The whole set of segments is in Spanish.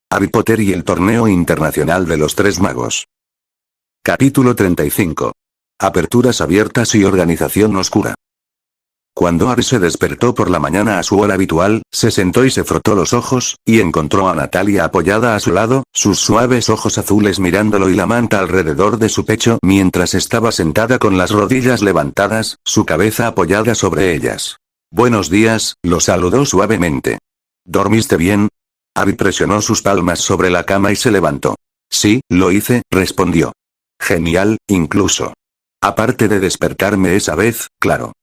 Harry Potter y el Torneo Internacional de los Tres Magos. Capítulo 35. Aperturas abiertas y organización oscura. Cuando Harry se despertó por la mañana a su hora habitual, se sentó y se frotó los ojos, y encontró a Natalia apoyada a su lado, sus suaves ojos azules mirándolo y la manta alrededor de su pecho mientras estaba sentada con las rodillas levantadas, su cabeza apoyada sobre ellas. Buenos días, lo saludó suavemente. ¿Dormiste bien? Harry presionó sus palmas sobre la cama y se levantó. Sí, lo hice, respondió. Genial, incluso. Aparte de despertarme esa vez, claro.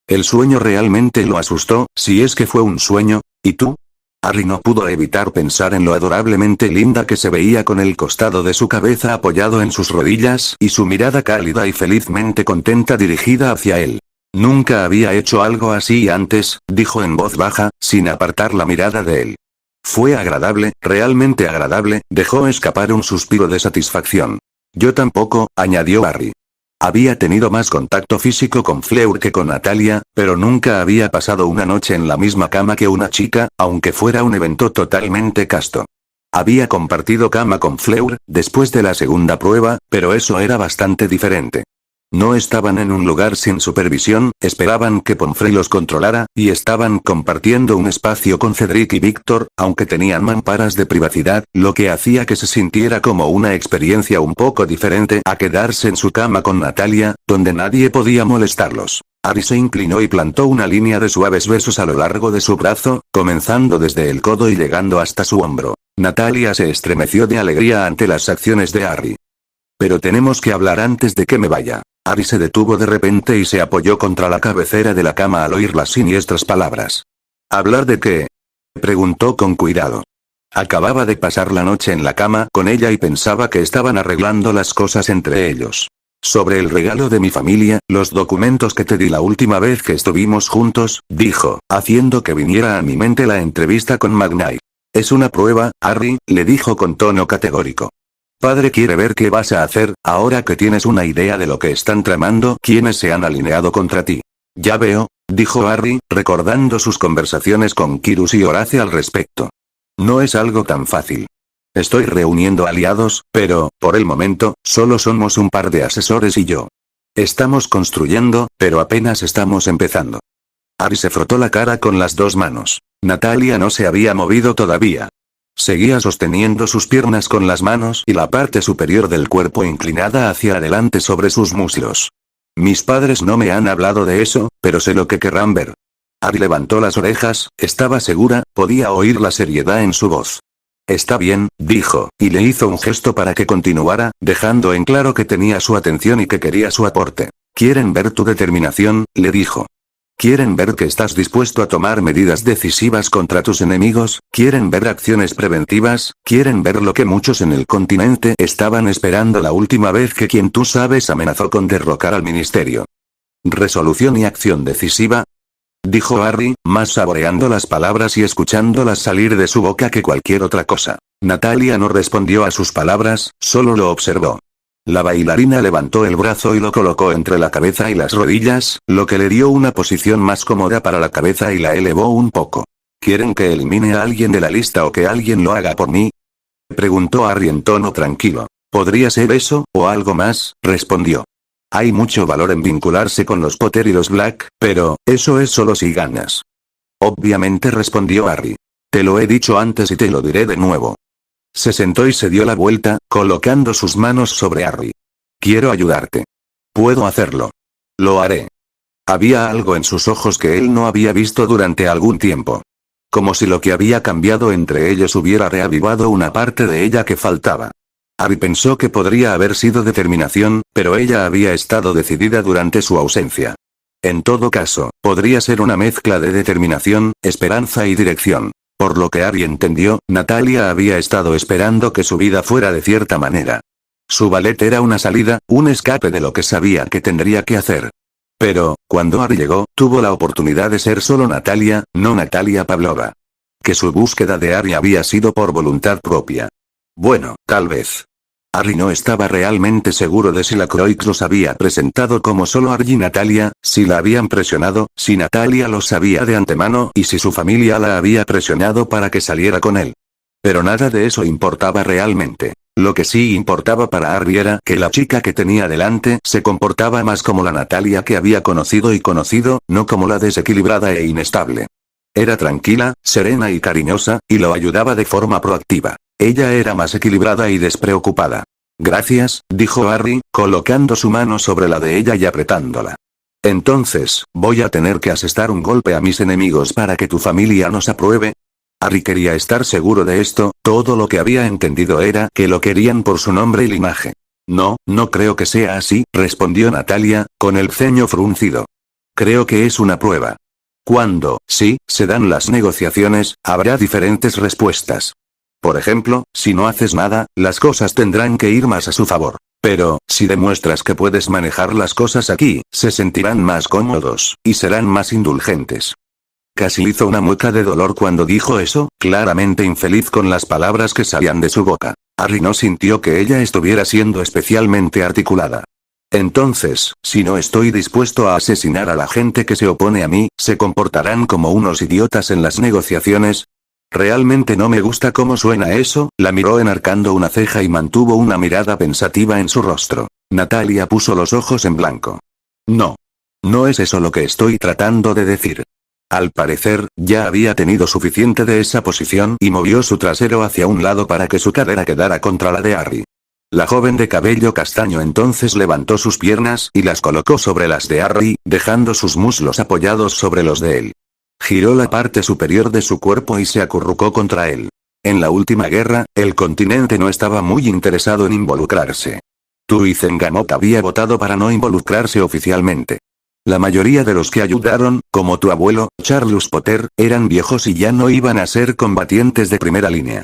El sueño realmente lo asustó, si es que fue un sueño, ¿y tú? Harry no pudo evitar pensar en lo adorablemente linda que se veía con el costado de su cabeza apoyado en sus rodillas y su mirada cálida y felizmente contenta dirigida hacia él. Nunca había hecho algo así antes, dijo en voz baja, sin apartar la mirada de él. Fue agradable, realmente agradable, dejó escapar un suspiro de satisfacción. Yo tampoco, añadió Harry. Había tenido más contacto físico con Fleur que con Natalia, pero nunca había pasado una noche en la misma cama que una chica, aunque fuera un evento totalmente casto. Había compartido cama con Fleur, después de la segunda prueba, pero eso era bastante diferente. No estaban en un lugar sin supervisión, esperaban que Pomfrey los controlara, y estaban compartiendo un espacio con Cedric y Víctor, aunque tenían mamparas de privacidad, lo que hacía que se sintiera como una experiencia un poco diferente a quedarse en su cama con Natalia, donde nadie podía molestarlos. Harry se inclinó y plantó una línea de suaves besos a lo largo de su brazo, comenzando desde el codo y llegando hasta su hombro. Natalia se estremeció de alegría ante las acciones de Harry. Pero tenemos que hablar antes de que me vaya. Harry se detuvo de repente y se apoyó contra la cabecera de la cama al oír las siniestras palabras. ¿Hablar de qué? Preguntó con cuidado. Acababa de pasar la noche en la cama con ella y pensaba que estaban arreglando las cosas entre ellos. Sobre el regalo de mi familia, los documentos que te di la última vez que estuvimos juntos, dijo, haciendo que viniera a mi mente la entrevista con McKnight. Es una prueba, Harry, le dijo con tono categórico. Padre quiere ver qué vas a hacer, ahora que tienes una idea de lo que están tramando, quienes se han alineado contra ti. Ya veo, dijo Harry, recordando sus conversaciones con Quirrell y Horace al respecto. No es algo tan fácil. Estoy reuniendo aliados, pero, por el momento, solo somos un par de asesores y yo. Estamos construyendo, pero apenas estamos empezando. Harry se frotó la cara con las dos manos. Natalia no se había movido todavía. Seguía sosteniendo sus piernas con las manos y la parte superior del cuerpo inclinada hacia adelante sobre sus muslos. Mis padres no me han hablado de eso, pero sé lo que querrán ver. Harry levantó las orejas, estaba segura, podía oír la seriedad en su voz. Está bien, dijo, y le hizo un gesto para que continuara, dejando en claro que tenía su atención y que quería su aporte. ¿Quieren ver tu determinación?, le dijo. ¿Quieren ver que estás dispuesto a tomar medidas decisivas contra tus enemigos? ¿Quieren ver acciones preventivas? ¿Quieren ver lo que muchos en el continente estaban esperando la última vez que quien tú sabes amenazó con derrocar al ministerio? ¿Resolución y acción decisiva? Dijo Harry, más saboreando las palabras y escuchándolas salir de su boca que cualquier otra cosa. Natalia no respondió a sus palabras, solo lo observó. La bailarina levantó el brazo y lo colocó entre la cabeza y las rodillas, lo que le dio una posición más cómoda para la cabeza y la elevó un poco. ¿Quieren que elimine a alguien de la lista o que alguien lo haga por mí? Preguntó Harry en tono tranquilo. ¿Podría ser eso, o algo más?, respondió. Hay mucho valor en vincularse con los Potter y los Black, pero, eso es solo si ganas. Obviamente, respondió Harry. Te lo he dicho antes y te lo diré de nuevo. Se sentó y se dio la vuelta, colocando sus manos sobre Harry. Quiero ayudarte. Puedo hacerlo. Lo haré. Había algo en sus ojos que él no había visto durante algún tiempo. Como si lo que había cambiado entre ellos hubiera reavivado una parte de ella que faltaba. Harry pensó que podría haber sido determinación, pero ella había estado decidida durante su ausencia. En todo caso, podría ser una mezcla de determinación, esperanza y dirección. Por lo que Harry entendió, Natalia había estado esperando que su vida fuera de cierta manera. Su ballet era una salida, un escape de lo que sabía que tendría que hacer. Pero, cuando Harry llegó, tuvo la oportunidad de ser solo Natalia, no Natalia Pavlova. Que su búsqueda de Harry había sido por voluntad propia. Bueno, tal vez. Harry no estaba realmente seguro de si la Croix los había presentado como solo Harry y Natalia, si la habían presionado, si Natalia lo sabía de antemano y si su familia la había presionado para que saliera con él. Pero nada de eso importaba realmente. Lo que sí importaba para Harry era que la chica que tenía delante se comportaba más como la Natalia que había conocido, no como la desequilibrada e inestable. Era tranquila, serena y cariñosa, y lo ayudaba de forma proactiva. Ella era más equilibrada y despreocupada. Gracias, dijo Harry, colocando su mano sobre la de ella y apretándola. Entonces, ¿voy a tener que asestar un golpe a mis enemigos para que tu familia nos apruebe? Harry quería estar seguro de esto, todo lo que había entendido era que lo querían por su nombre y linaje. No, no creo que sea así, respondió Natalia, con el ceño fruncido. Creo que es una prueba. Cuando, sí, se dan las negociaciones, habrá diferentes respuestas. Por ejemplo, si no haces nada, las cosas tendrán que ir más a su favor. Pero, si demuestras que puedes manejar las cosas aquí, se sentirán más cómodos, y serán más indulgentes. Casi hizo una mueca de dolor cuando dijo eso, claramente infeliz con las palabras que salían de su boca. Harry no sintió que ella estuviera siendo especialmente articulada. Entonces, si no estoy dispuesto a asesinar a la gente que se opone a mí, ¿se comportarán como unos idiotas en las negociaciones? Realmente no me gusta cómo suena eso, la miró enarcando una ceja y mantuvo una mirada pensativa en su rostro. Natalia puso los ojos en blanco. No. No es eso lo que estoy tratando de decir. Al parecer, ya había tenido suficiente de esa posición y movió su trasero hacia un lado para que su cadera quedara contra la de Harry. La joven de cabello castaño entonces levantó sus piernas y las colocó sobre las de Harry, dejando sus muslos apoyados sobre los de él. Giró la parte superior de su cuerpo y se acurrucó contra él. En la última guerra, el continente no estaba muy interesado en involucrarse. Tuizengamot había votado para no involucrarse oficialmente. La mayoría de los que ayudaron, como tu abuelo, Charles Potter, eran viejos y ya no iban a ser combatientes de primera línea.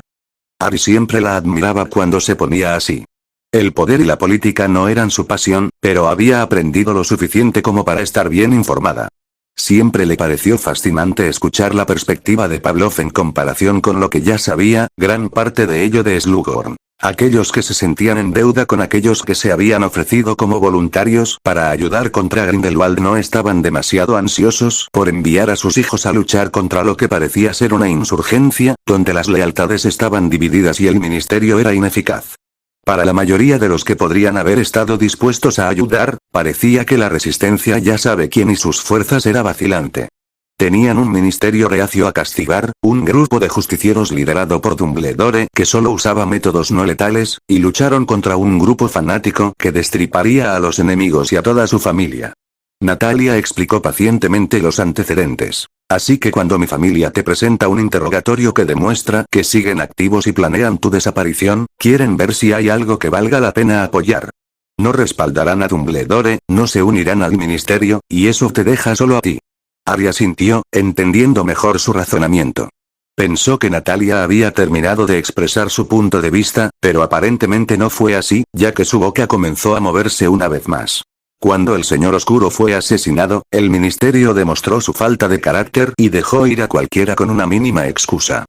Harry siempre la admiraba cuando se ponía así. El poder y la política no eran su pasión, pero había aprendido lo suficiente como para estar bien informada. Siempre le pareció fascinante escuchar la perspectiva de Pavlov en comparación con lo que ya sabía, gran parte de ello de Slughorn. Aquellos que se sentían en deuda con aquellos que se habían ofrecido como voluntarios para ayudar contra Grindelwald no estaban demasiado ansiosos por enviar a sus hijos a luchar contra lo que parecía ser una insurgencia, donde las lealtades estaban divididas y el ministerio era ineficaz. Para la mayoría de los que podrían haber estado dispuestos a ayudar, parecía que la resistencia ya sabe quién y sus fuerzas era vacilante. Tenían un ministerio reacio a castigar, un grupo de justicieros liderado por Dumbledore que solo usaba métodos no letales, y lucharon contra un grupo fanático que destriparía a los enemigos y a toda su familia. Natalia explicó pacientemente los antecedentes. Así que cuando mi familia te presenta un interrogatorio que demuestra que siguen activos y planean tu desaparición, quieren ver si hay algo que valga la pena apoyar. No respaldarán a Dumbledore, no se unirán al ministerio, y eso te deja solo a ti. Harry asintió, entendiendo mejor su razonamiento. Pensó que Natalia había terminado de expresar su punto de vista, pero aparentemente no fue así, ya que su boca comenzó a moverse una vez más. Cuando el Señor Oscuro fue asesinado, el ministerio demostró su falta de carácter y dejó ir a cualquiera con una mínima excusa.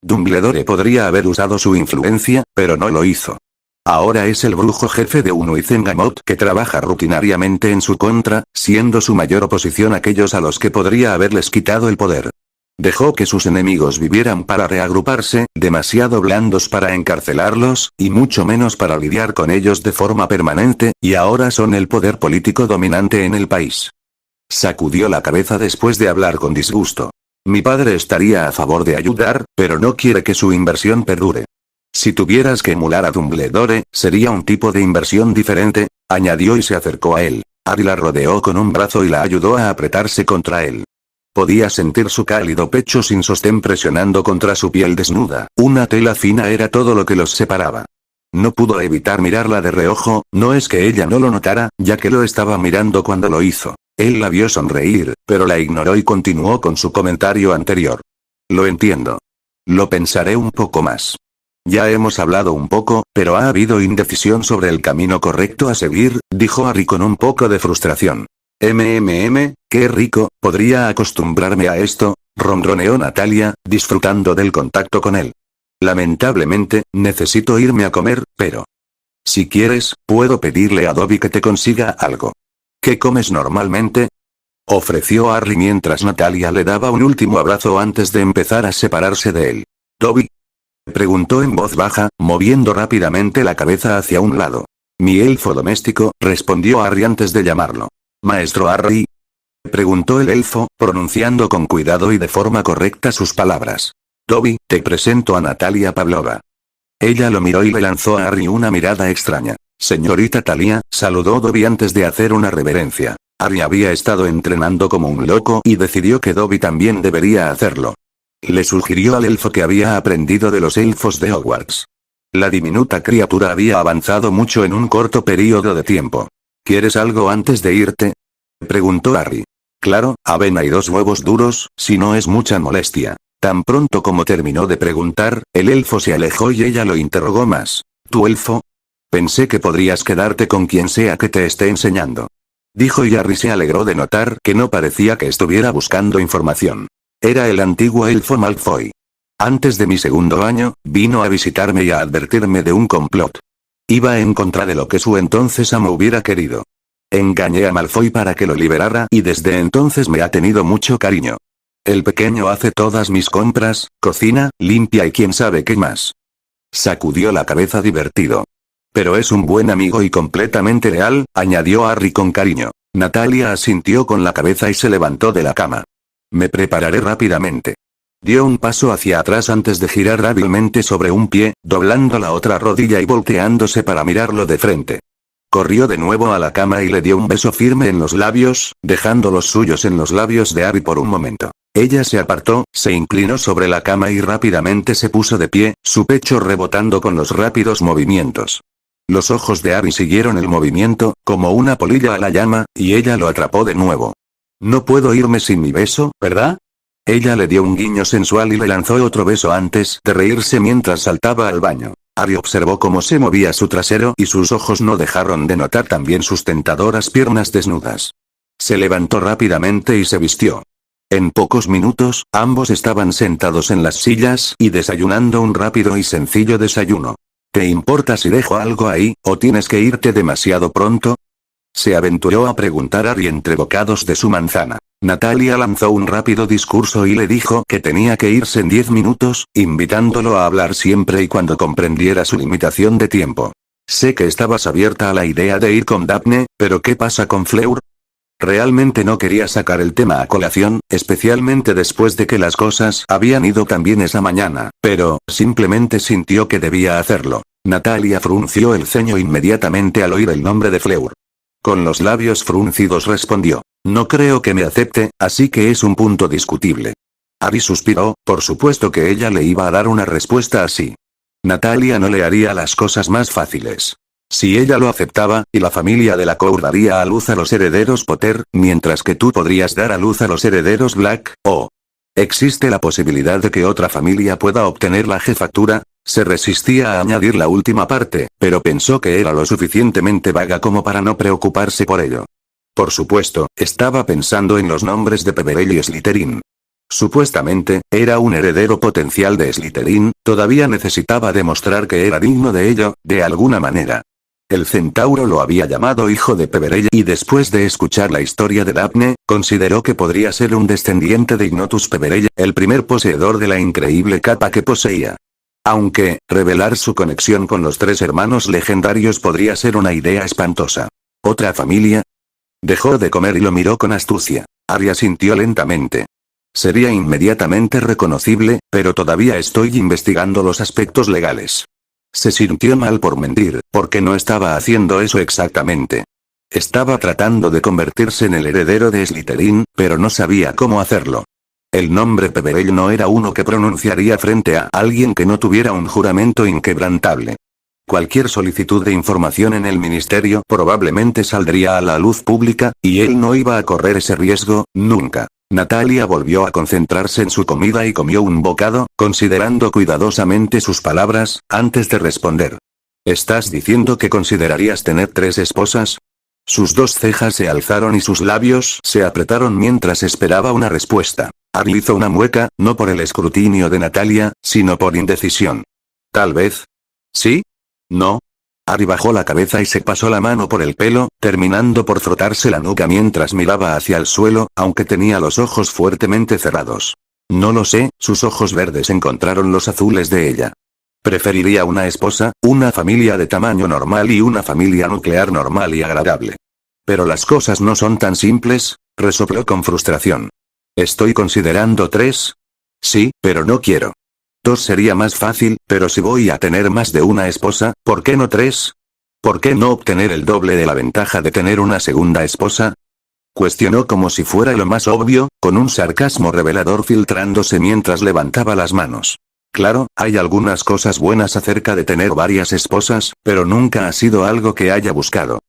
Dumbledore podría haber usado su influencia, pero no lo hizo. Ahora es el brujo jefe de Tuizengamot que trabaja rutinariamente en su contra, siendo su mayor oposición aquellos a los que podría haberles quitado el poder. Dejó que sus enemigos vivieran para reagruparse, demasiado blandos para encarcelarlos, y mucho menos para lidiar con ellos de forma permanente, y ahora son el poder político dominante en el país. Sacudió la cabeza después de hablar con disgusto. Mi padre estaría a favor de ayudar, pero no quiere que su inversión perdure. Si tuvieras que emular a Dumbledore, sería un tipo de inversión diferente, añadió y se acercó a él. Harry la rodeó con un brazo y la ayudó a apretarse contra él. Podía sentir su cálido pecho sin sostén presionando contra su piel desnuda, una tela fina era todo lo que los separaba. No pudo evitar mirarla de reojo, no es que ella no lo notara, ya que lo estaba mirando cuando lo hizo. Él la vio sonreír, pero la ignoró y continuó con su comentario anterior. Lo entiendo. Lo pensaré un poco más. Ya hemos hablado un poco, pero ha habido indecisión sobre el camino correcto a seguir, dijo Harry con un poco de frustración. Qué rico, podría acostumbrarme a esto, ronroneó Natalia, disfrutando del contacto con él. Lamentablemente, necesito irme a comer, pero... Si quieres, puedo pedirle a Dobby que te consiga algo. ¿Qué comes normalmente? Ofreció Harry mientras Natalia le daba un último abrazo antes de empezar a separarse de él. Dobby. Preguntó en voz baja, moviendo rápidamente la cabeza hacia un lado. Mi elfo doméstico, respondió Harry antes de llamarlo. Maestro Harry. Preguntó el elfo, pronunciando con cuidado y de forma correcta sus palabras. Dobby, te presento a Natalia Pavlova. Ella lo miró y le lanzó a Harry una mirada extraña. Señorita Talia, saludó Dobby antes de hacer una reverencia. Harry había estado entrenando como un loco y decidió que Dobby también debería hacerlo. Le sugirió al elfo que había aprendido de los elfos de Hogwarts. La diminuta criatura había avanzado mucho en un corto período de tiempo. ¿Quieres algo antes de irte?, preguntó Harry. Claro, avena y 2 huevos duros, si no es mucha molestia. Tan pronto como terminó de preguntar, el elfo se alejó y ella lo interrogó más. ¿Tu elfo? Pensé que podrías quedarte con quien sea que te esté enseñando. Dijo y Harry se alegró de notar que no parecía que estuviera buscando información. Era el antiguo elfo Malfoy. Antes de mi 2.º año, vino a visitarme y a advertirme de un complot. Iba en contra de lo que su entonces amo hubiera querido. Engañé a Malfoy para que lo liberara y desde entonces me ha tenido mucho cariño. El pequeño hace todas mis compras, cocina, limpia y quién sabe qué más. Sacudió la cabeza divertido. Pero es un buen amigo y completamente leal, añadió Harry con cariño. Natalia asintió con la cabeza y se levantó de la cama. Me prepararé rápidamente. Dio un paso hacia atrás antes de girar hábilmente sobre un pie, doblando la otra rodilla y volteándose para mirarlo de frente. Corrió de nuevo a la cama y le dio un beso firme en los labios, dejando los suyos en los labios de Harry por un momento. Ella se apartó, se inclinó sobre la cama y rápidamente se puso de pie, su pecho rebotando con los rápidos movimientos. Los ojos de Harry siguieron el movimiento, como una polilla a la llama, y ella lo atrapó de nuevo. No puedo irme sin mi beso, ¿verdad? Ella le dio un guiño sensual y le lanzó otro beso antes de reírse mientras saltaba al baño. Harry observó cómo se movía su trasero y sus ojos no dejaron de notar también sus tentadoras piernas desnudas. Se levantó rápidamente y se vistió. En pocos minutos, ambos estaban sentados en las sillas y desayunando un rápido y sencillo desayuno. ¿Te importa si dejo algo ahí, o tienes que irte demasiado pronto?, se aventuró a preguntar Harry entre bocados de su manzana. Natalia lanzó un rápido discurso y le dijo que tenía que irse en 10 minutos, invitándolo a hablar siempre y cuando comprendiera su limitación de tiempo. Sé que estabas abierta a la idea de ir con Daphne, pero ¿qué pasa con Fleur? Realmente no quería sacar el tema a colación, especialmente después de que las cosas habían ido tan bien esa mañana, pero simplemente sintió que debía hacerlo. Natalia frunció el ceño inmediatamente al oír el nombre de Fleur. Con los labios fruncidos respondió. No creo que me acepte, así que es un punto discutible. Harry suspiró, por supuesto que ella le iba a dar una respuesta así. Natalia no le haría las cosas más fáciles. Si ella lo aceptaba, y la familia de la Cour daría a luz a los herederos Potter, mientras que tú podrías dar a luz a los herederos Black, o... ¿existe la posibilidad de que otra familia pueda obtener la jefatura? Se resistía a añadir la última parte, pero pensó que era lo suficientemente vaga como para no preocuparse por ello. Por supuesto, estaba pensando en los nombres de Peverell y Slytherin. Supuestamente, era un heredero potencial de Slytherin, todavía necesitaba demostrar que era digno de ello, de alguna manera. El centauro lo había llamado hijo de Peverell y después de escuchar la historia de Daphne, consideró que podría ser un descendiente de Ignotus Peverell, el primer poseedor de la increíble capa que poseía. Aunque, revelar su conexión con los 3 hermanos legendarios podría ser una idea espantosa. ¿Otra familia? Dejó de comer y lo miró con astucia. Harry asintió lentamente. Sería inmediatamente reconocible, pero todavía estoy investigando los aspectos legales. Se sintió mal por mentir, porque no estaba haciendo eso exactamente. Estaba tratando de convertirse en el heredero de Slytherin, pero no sabía cómo hacerlo. El nombre Peverell no era uno que pronunciaría frente a alguien que no tuviera un juramento inquebrantable. Cualquier solicitud de información en el ministerio probablemente saldría a la luz pública, y él no iba a correr ese riesgo, nunca. Natalia volvió a concentrarse en su comida y comió un bocado, considerando cuidadosamente sus palabras, antes de responder. ¿Estás diciendo que considerarías tener 3 esposas? Sus 2 cejas se alzaron y sus labios se apretaron mientras esperaba una respuesta. Harry hizo una mueca, no por el escrutinio de Natalia, sino por indecisión. ¿Tal vez? ¿Sí? ¿No? Harry bajó la cabeza y se pasó la mano por el pelo, terminando por frotarse la nuca mientras miraba hacia el suelo, aunque tenía los ojos fuertemente cerrados. No lo sé, sus ojos verdes encontraron los azules de ella. Preferiría una esposa, una familia de tamaño normal y una familia nuclear normal y agradable. Pero las cosas no son tan simples, resopló con frustración. Estoy considerando 3. Sí, pero no quiero. 2 sería más fácil, pero si voy a tener más de una esposa, ¿por qué no 3? ¿Por qué no obtener el doble de la ventaja de tener una segunda esposa? Cuestionó como si fuera lo más obvio, con un sarcasmo revelador filtrándose mientras levantaba las manos. Claro, hay algunas cosas buenas acerca de tener varias esposas, pero nunca ha sido algo que haya buscado.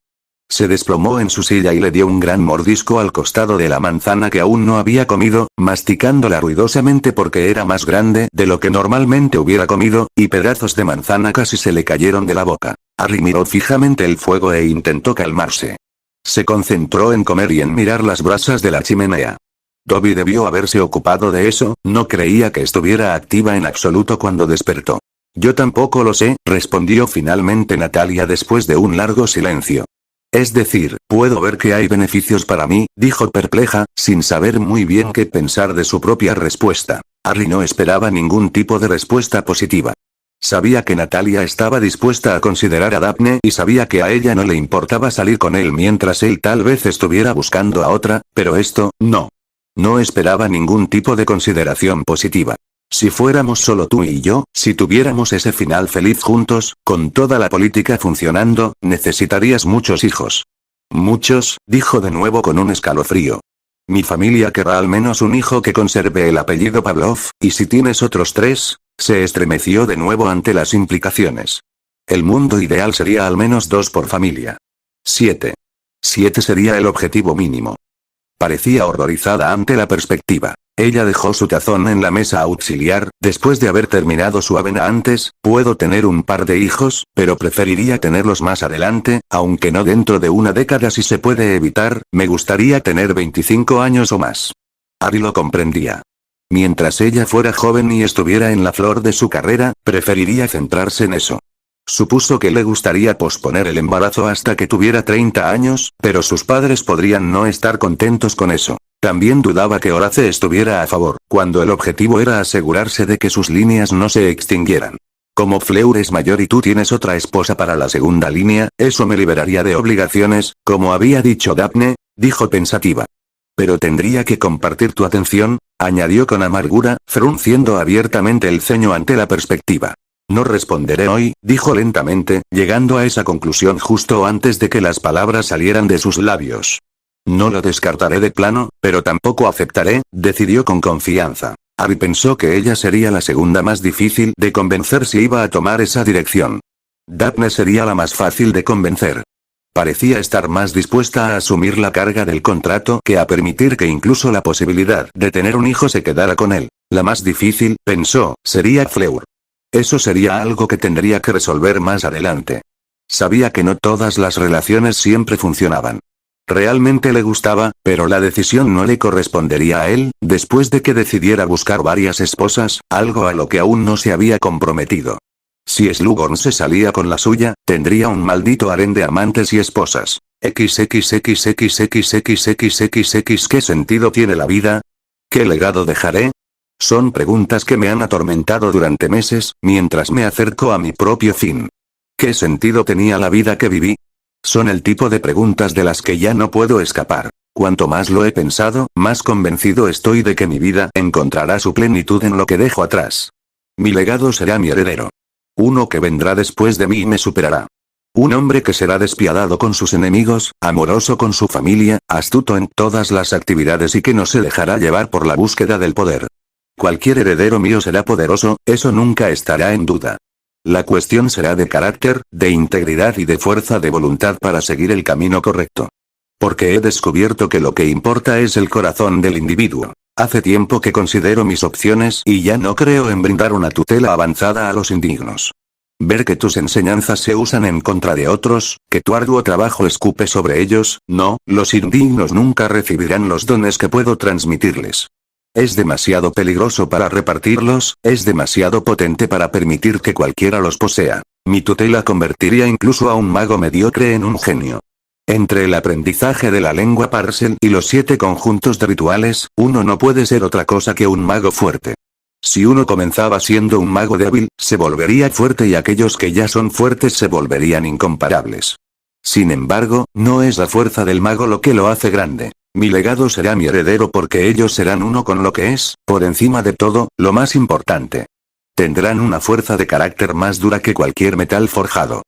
Se desplomó en su silla y le dio un gran mordisco al costado de la manzana que aún no había comido, masticándola ruidosamente porque era más grande de lo que normalmente hubiera comido, y pedazos de manzana casi se le cayeron de la boca. Harry miró fijamente el fuego e intentó calmarse. Se concentró en comer y en mirar las brasas de la chimenea. Dobby debió haberse ocupado de eso, no creía que estuviera activa en absoluto cuando despertó. Yo tampoco lo sé, respondió finalmente Natalia después de un largo silencio. Es decir, puedo ver que hay beneficios para mí, dijo perpleja, sin saber muy bien qué pensar de su propia respuesta. Harry no esperaba ningún tipo de respuesta positiva. Sabía que Natalia estaba dispuesta a considerar a Daphne y sabía que a ella no le importaba salir con él mientras él tal vez estuviera buscando a otra, pero esto, no. No esperaba ningún tipo de consideración positiva. Si fuéramos solo tú y yo, si tuviéramos ese final feliz juntos, con toda la política funcionando, necesitarías muchos hijos. Muchos, dijo de nuevo con un escalofrío. Mi familia querrá al menos un hijo que conserve el apellido Pavlov, y si tienes otros 3, se estremeció de nuevo ante las implicaciones. El mundo ideal sería al menos 2 por familia. 7. 7 sería el objetivo mínimo. Parecía horrorizada ante la perspectiva. Ella dejó su tazón en la mesa auxiliar, después de haber terminado su avena antes. Puedo tener un par de hijos, pero preferiría tenerlos más adelante, aunque no dentro de una década si se puede evitar. Me gustaría tener 25 años o más. Harry lo comprendía. Mientras ella fuera joven y estuviera en la flor de su carrera, preferiría centrarse en eso. Supuso que le gustaría posponer el embarazo hasta que tuviera 30 años, pero sus padres podrían no estar contentos con eso. También dudaba que Horace estuviera a favor, cuando el objetivo era asegurarse de que sus líneas no se extinguieran. Como Fleur es mayor y tú tienes otra esposa para la segunda línea, eso me liberaría de obligaciones, como había dicho Daphne, dijo pensativa. Pero tendría que compartir tu atención, añadió con amargura, frunciendo abiertamente el ceño ante la perspectiva. No responderé hoy, dijo lentamente, llegando a esa conclusión justo antes de que las palabras salieran de sus labios. No lo descartaré de plano, pero tampoco aceptaré, decidió con confianza. Harry pensó que ella sería la segunda más difícil de convencer si iba a tomar esa dirección. Daphne sería la más fácil de convencer. Parecía estar más dispuesta a asumir la carga del contrato que a permitir que incluso la posibilidad de tener un hijo se quedara con él. La más difícil, pensó, sería Fleur. Eso sería algo que tendría que resolver más adelante. Sabía que no todas las relaciones siempre funcionaban. Realmente le gustaba, pero la decisión no le correspondería a él, después de que decidiera buscar varias esposas, algo a lo que aún no se había comprometido. Si Slughorn se salía con la suya, tendría un maldito harén de amantes y esposas. XXXXXXXXXX. ¿Qué sentido tiene la vida? ¿Qué legado dejaré? Son preguntas que me han atormentado durante meses, mientras me acerco a mi propio fin. ¿Qué sentido tenía la vida que viví? Son el tipo de preguntas de las que ya no puedo escapar. Cuanto más lo he pensado, más convencido estoy de que mi vida encontrará su plenitud en lo que dejo atrás. Mi legado será mi heredero. Uno que vendrá después de mí y me superará. Un hombre que será despiadado con sus enemigos, amoroso con su familia, astuto en todas las actividades y que no se dejará llevar por la búsqueda del poder. Cualquier heredero mío será poderoso, eso nunca estará en duda. La cuestión será de carácter, de integridad y de fuerza de voluntad para seguir el camino correcto. Porque he descubierto que lo que importa es el corazón del individuo. Hace tiempo que considero mis opciones y ya no creo en brindar una tutela avanzada a los indignos. Ver que tus enseñanzas se usan en contra de otros, que tu arduo trabajo escupe sobre ellos, no, los indignos nunca recibirán los dones que puedo transmitirles. Es demasiado peligroso para repartirlos, es demasiado potente para permitir que cualquiera los posea. Mi tutela convertiría incluso a un mago mediocre en un genio. Entre el aprendizaje de la lengua Parcel y los 7 conjuntos de rituales, uno no puede ser otra cosa que un mago fuerte. Si uno comenzaba siendo un mago débil, se volvería fuerte y aquellos que ya son fuertes se volverían incomparables. Sin embargo, no es la fuerza del mago lo que lo hace grande. Mi legado será mi heredero porque ellos serán uno con lo que es, por encima de todo, lo más importante. Tendrán una fuerza de carácter más dura que cualquier metal forjado.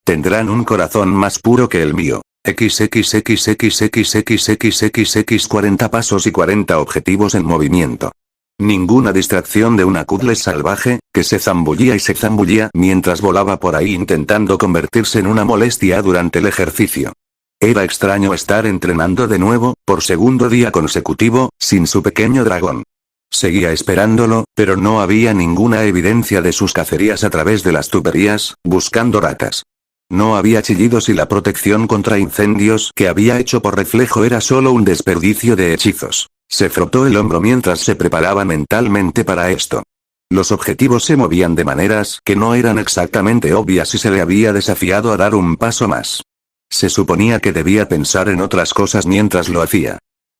Tendrán un corazón más puro que el mío. XXXXXXXXX 40 pasos y 40 objetivos en movimiento. Ninguna distracción de una Kudles salvaje, que se zambullía y se zambullía mientras volaba por ahí intentando convertirse en una molestia durante el ejercicio. Era extraño estar entrenando de nuevo, por segundo día consecutivo, sin su pequeño dragón. Seguía esperándolo, pero no había ninguna evidencia de sus cacerías a través de las tuberías, buscando ratas. No había chillidos y la protección contra incendios que había hecho por reflejo era solo un desperdicio de hechizos. Se frotó el hombro mientras se preparaba mentalmente para esto. Los objetivos se movían de maneras que no eran exactamente obvias y se le había desafiado a dar un paso más. Se suponía que debía pensar en otras cosas mientras lo hacía.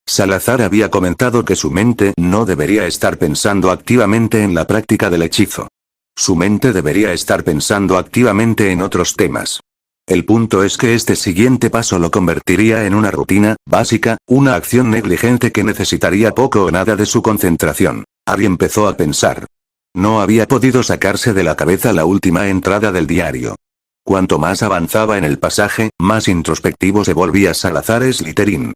Salazar había comentado que su mente no debería estar pensando activamente en la práctica del hechizo. Su mente debería estar pensando activamente en otros temas. El punto es que este siguiente paso lo convertiría en una rutina, básica, una acción negligente que necesitaría poco o nada de su concentración. Harry empezó a pensar. No había podido sacarse de la cabeza la última entrada del diario. Cuanto más avanzaba en el pasaje, más introspectivo se volvía Salazar Slytherin.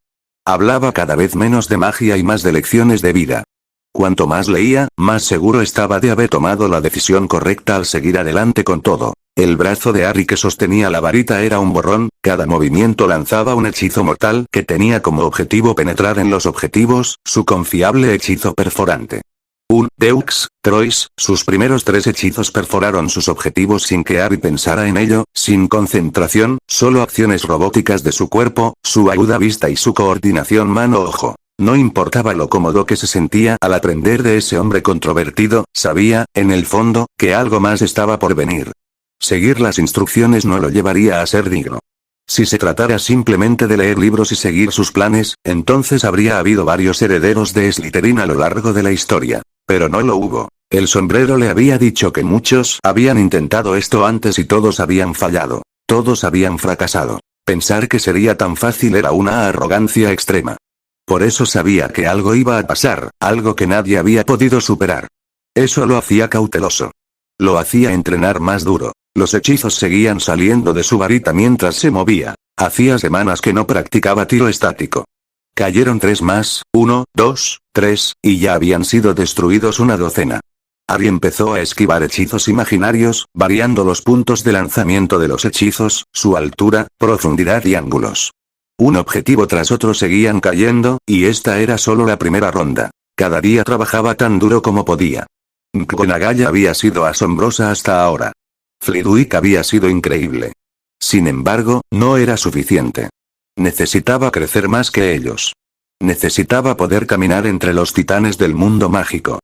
Hablaba cada vez menos de magia y más de lecciones de vida. Cuanto más leía, más seguro estaba de haber tomado la decisión correcta al seguir adelante con todo. El brazo de Harry que sostenía la varita era un borrón, cada movimiento lanzaba un hechizo mortal que tenía como objetivo penetrar en los objetivos, su confiable hechizo perforante. Un Deux, Trois, sus primeros 3 hechizos perforaron sus objetivos sin que Harry pensara en ello, sin concentración, solo acciones robóticas de su cuerpo, su aguda vista y su coordinación mano-ojo. No importaba lo cómodo que se sentía al aprender de ese hombre controvertido, sabía, en el fondo, que algo más estaba por venir. Seguir las instrucciones no lo llevaría a ser digno. Si se tratara simplemente de leer libros y seguir sus planes, entonces habría habido varios herederos de Slytherin a lo largo de la historia. Pero no lo hubo. El sombrero le había dicho que muchos habían intentado esto antes y todos habían fallado. Todos habían fracasado. Pensar que sería tan fácil era una arrogancia extrema. Por eso sabía que algo iba a pasar, algo que nadie había podido superar. Eso lo hacía cauteloso. Lo hacía entrenar más duro. Los hechizos seguían saliendo de su varita mientras se movía. Hacía semanas que no practicaba tiro estático. Cayeron 3 más, 1, 2, 3, y ya habían sido destruidos una docena. Harry empezó a esquivar hechizos imaginarios, variando los puntos de lanzamiento de los hechizos, su altura, profundidad y ángulos. Un objetivo tras otro seguían cayendo, y esta era solo la primera ronda. Cada día trabajaba tan duro como podía. McGonagall había sido asombrosa hasta ahora. Flitwick había sido increíble. Sin embargo, no era suficiente. Necesitaba crecer más que ellos. Necesitaba poder caminar entre los titanes del mundo mágico.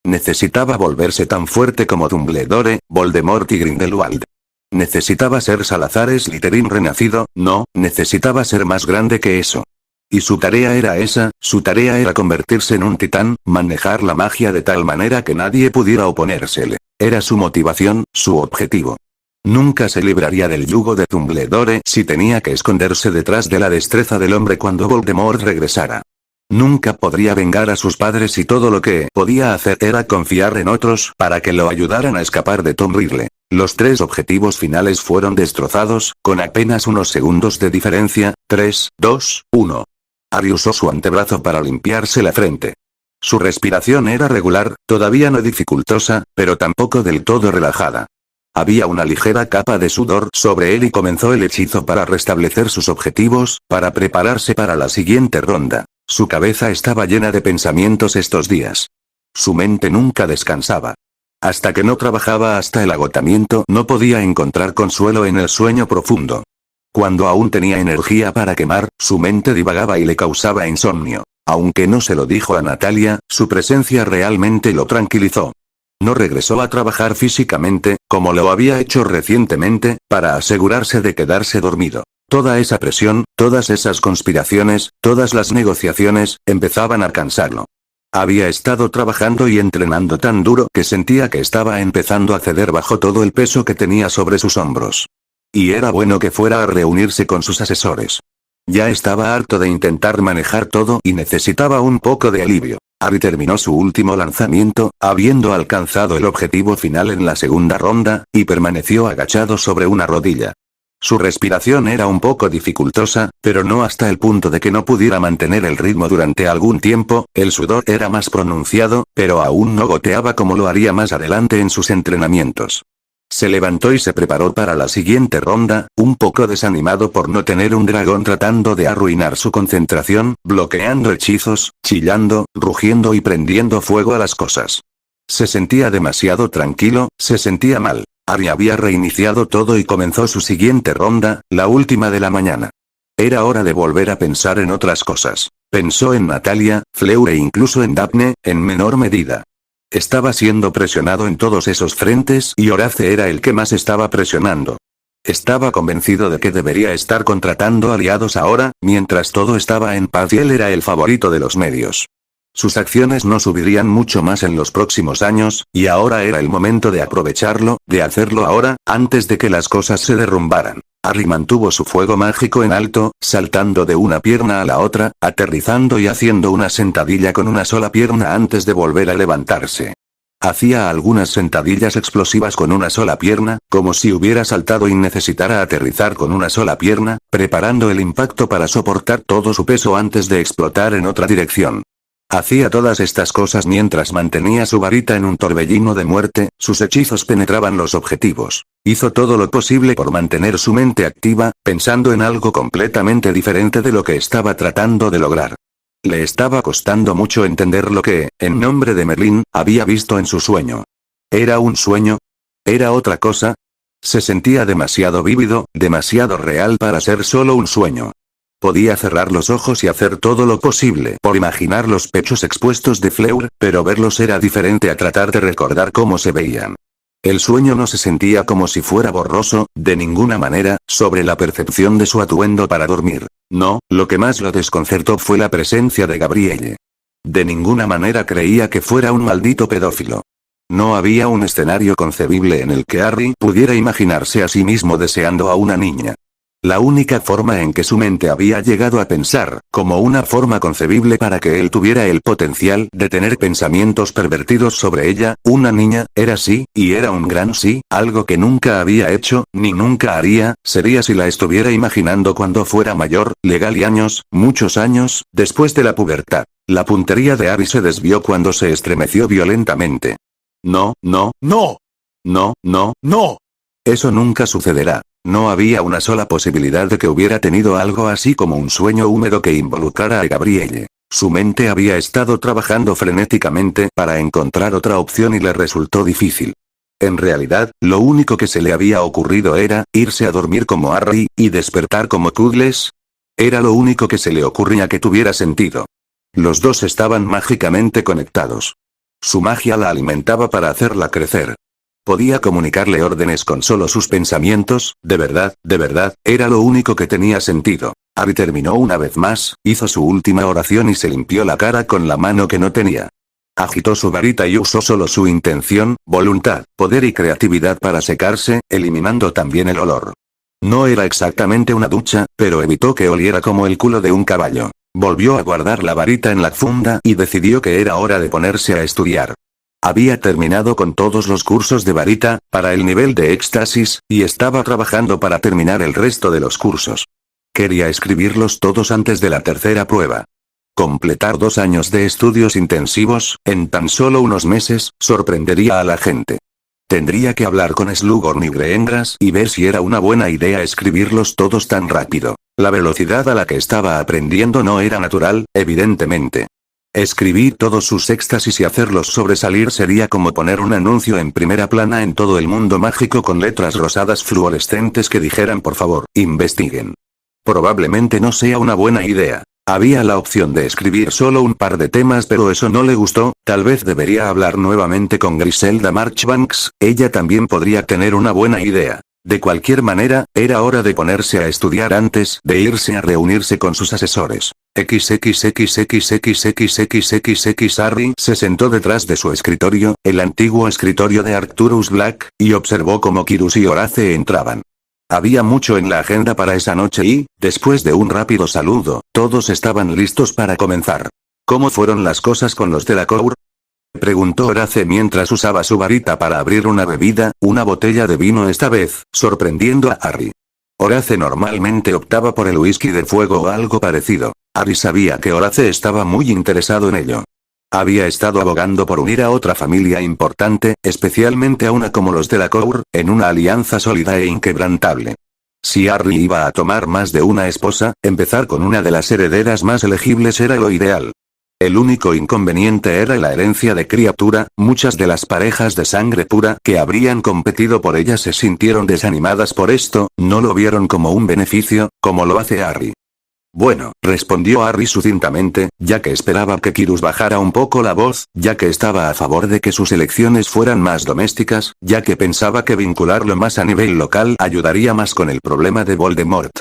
Necesitaba volverse tan fuerte como Dumbledore, Voldemort y Grindelwald. Necesitaba ser Salazar Slytherin renacido, no, necesitaba ser más grande que eso. Y su tarea era esa, su tarea era convertirse en un titán, manejar la magia de tal manera que nadie pudiera oponérsele. Era su motivación, su objetivo. Nunca se libraría del yugo de Dumbledore si tenía que esconderse detrás de la destreza del hombre cuando Voldemort regresara. Nunca podría vengar a sus padres y todo lo que podía hacer era confiar en otros para que lo ayudaran a escapar de Tom Riddle. Los 3 objetivos finales fueron destrozados, con apenas unos segundos de diferencia. 3, 2, 1. Harry usó su antebrazo para limpiarse la frente. Su respiración era regular, todavía no dificultosa, pero tampoco del todo relajada. Había una ligera capa de sudor sobre él y comenzó el hechizo para restablecer sus objetivos, para prepararse para la siguiente ronda. Su cabeza estaba llena de pensamientos estos días. Su mente nunca descansaba. Hasta que no trabajaba hasta el agotamiento no podía encontrar consuelo en el sueño profundo. Cuando aún tenía energía para quemar, su mente divagaba y le causaba insomnio. Aunque no se lo dijo a Natalia, su presencia realmente lo tranquilizó. No regresó a trabajar físicamente, como lo había hecho recientemente, para asegurarse de quedarse dormido. Toda esa presión, todas esas conspiraciones, todas las negociaciones, empezaban a cansarlo. Había estado trabajando y entrenando tan duro que sentía que estaba empezando a ceder bajo todo el peso que tenía sobre sus hombros. Y era bueno que fuera a reunirse con sus asesores. Ya estaba harto de intentar manejar todo y necesitaba un poco de alivio. Ari terminó su último lanzamiento, habiendo alcanzado el objetivo final en la segunda ronda, y permaneció agachado sobre una rodilla. Su respiración era un poco dificultosa, pero no hasta el punto de que no pudiera mantener el ritmo durante algún tiempo. El sudor era más pronunciado, pero aún no goteaba como lo haría más adelante en sus entrenamientos. Se levantó y se preparó para la siguiente ronda, un poco desanimado por no tener un dragón tratando de arruinar su concentración, bloqueando hechizos, chillando, rugiendo y prendiendo fuego a las cosas. Se sentía demasiado tranquilo, se sentía mal. Ari había reiniciado todo y comenzó su siguiente ronda, la última de la mañana. Era hora de volver a pensar en otras cosas. Pensó en Natalia, Fleur e incluso en Daphne, en menor medida. Estaba siendo presionado en todos esos frentes y Horace era el que más estaba presionando. Estaba convencido de que debería estar contratando aliados ahora, mientras todo estaba en paz y él era el favorito de los medios. Sus acciones no subirían mucho más en los próximos años, y ahora era el momento de aprovecharlo, de hacerlo ahora, antes de que las cosas se derrumbaran. Ari mantuvo su fuego mágico en alto, saltando de una pierna a la otra, aterrizando y haciendo una sentadilla con una sola pierna antes de volver a levantarse. Hacía algunas sentadillas explosivas con una sola pierna, como si hubiera saltado y necesitara aterrizar con una sola pierna, preparando el impacto para soportar todo su peso antes de explotar en otra dirección. Hacía todas estas cosas mientras mantenía su varita en un torbellino de muerte, sus hechizos penetraban los objetivos. Hizo todo lo posible por mantener su mente activa, pensando en algo completamente diferente de lo que estaba tratando de lograr. Le estaba costando mucho entender lo que, en nombre de Merlin, había visto en su sueño. ¿Era un sueño? ¿Era otra cosa? Se sentía demasiado vívido, demasiado real para ser solo un sueño. Podía cerrar los ojos y hacer todo lo posible por imaginar los pechos expuestos de Fleur, pero verlos era diferente a tratar de recordar cómo se veían. El sueño no se sentía como si fuera borroso, de ninguna manera, sobre la percepción de su atuendo para dormir. No, lo que más lo desconcertó fue la presencia de Gabrielle. De ninguna manera creía que fuera un maldito pedófilo. No había un escenario concebible en el que Harry pudiera imaginarse a sí mismo deseando a una niña. La única forma en que su mente había llegado a pensar, como una forma concebible para que él tuviera el potencial de tener pensamientos pervertidos sobre ella, una niña, era sí, y era un gran sí, algo que nunca había hecho, ni nunca haría, sería si la estuviera imaginando cuando fuera mayor, legal y años, muchos años, después de la pubertad. La puntería de Harry se desvió cuando se estremeció violentamente. No, no, no. No, no, no. Eso nunca sucederá. No había una sola posibilidad de que hubiera tenido algo así como un sueño húmedo que involucrara a Gabrielle. Su mente había estado trabajando frenéticamente para encontrar otra opción y le resultó difícil. En realidad, lo único que se le había ocurrido era irse a dormir como Harry y despertar como Toothless. Era lo único que se le ocurría que tuviera sentido. Los dos estaban mágicamente conectados. Su magia la alimentaba para hacerla crecer. Podía comunicarle órdenes con solo sus pensamientos, de verdad, era lo único que tenía sentido. Harry terminó una vez más, hizo su última oración y se limpió la cara con la mano que no tenía. Agitó su varita y usó solo su intención, voluntad, poder y creatividad para secarse, eliminando también el olor. No era exactamente una ducha, pero evitó que oliera como el culo de un caballo. Volvió a guardar la varita en la funda y decidió que era hora de ponerse a estudiar. Había terminado con todos los cursos de varita, para el nivel de éxtasis, y estaba trabajando para terminar el resto de los cursos. Quería escribirlos todos antes de la tercera prueba. Completar 2 años de estudios intensivos, en tan solo unos meses, sorprendería a la gente. Tendría que hablar con Slughorn y Greengrass y ver si era una buena idea escribirlos todos tan rápido. La velocidad a la que estaba aprendiendo no era natural, evidentemente. Escribir todos sus éxtasis y hacerlos sobresalir sería como poner un anuncio en primera plana en todo el mundo mágico con letras rosadas fluorescentes que dijeran por favor, investiguen. Probablemente no sea una buena idea. Había la opción de escribir solo un par de temas pero eso no le gustó, tal vez debería hablar nuevamente con Griselda Marchbanks, ella también podría tener una buena idea. De cualquier manera, era hora de ponerse a estudiar antes de irse a reunirse con sus asesores. XXXXXXXXX Harry se sentó detrás de su escritorio, el antiguo escritorio de Arcturus Black, y observó cómo Kyrus y Horace entraban. Había mucho en la agenda para esa noche y, después de un rápido saludo, todos estaban listos para comenzar. ¿Cómo fueron las cosas con los Delacour? Preguntó Horace mientras usaba su varita para abrir una bebida, una botella de vino esta vez, sorprendiendo a Harry. Horace normalmente optaba por el whisky de fuego o algo parecido. Harry sabía que Horace estaba muy interesado en ello. Había estado abogando por unir a otra familia importante, especialmente a una como los Delacour, en una alianza sólida e inquebrantable. Si Harry iba a tomar más de una esposa, empezar con una de las herederas más elegibles era lo ideal. El único inconveniente era la herencia de criatura. Muchas de las parejas de sangre pura que habrían competido por ella se sintieron desanimadas por esto, no lo vieron como un beneficio, como lo hace Harry. Bueno, respondió Harry sucintamente, ya que esperaba que Kyrus bajara un poco la voz, ya que estaba a favor de que sus elecciones fueran más domésticas, ya que pensaba que vincularlo más a nivel local ayudaría más con el problema de Voldemort.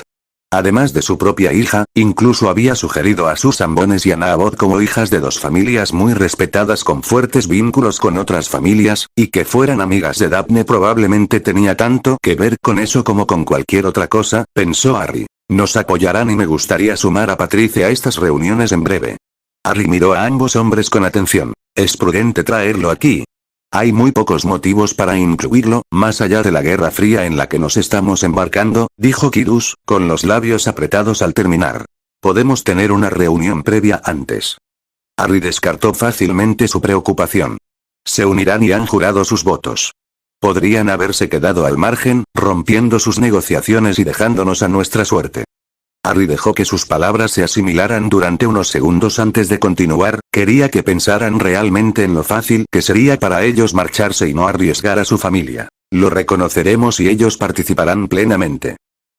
Además de su propia hija, incluso había sugerido a Susan Bones y a Abbott como hijas de dos familias muy respetadas con fuertes vínculos con otras familias, y que fueran amigas de Daphne probablemente tenía tanto que ver con eso como con cualquier otra cosa, pensó Harry. Nos apoyarán y me gustaría sumar a Patricia a estas reuniones en breve. Harry miró a ambos hombres con atención. ¿Es prudente traerlo aquí? Hay muy pocos motivos para incluirlo, más allá de la Guerra Fría en la que nos estamos embarcando, dijo Kyrus, con los labios apretados al terminar. Podemos tener una reunión previa antes. Harry descartó fácilmente su preocupación. Se unirán y han jurado sus votos. Podrían haberse quedado al margen, rompiendo sus negociaciones y dejándonos a nuestra suerte. Harry dejó que sus palabras se asimilaran durante unos segundos antes de continuar. Quería que pensaran realmente en lo fácil que sería para ellos marcharse y no arriesgar a su familia. Lo reconoceremos y ellos participarán plenamente.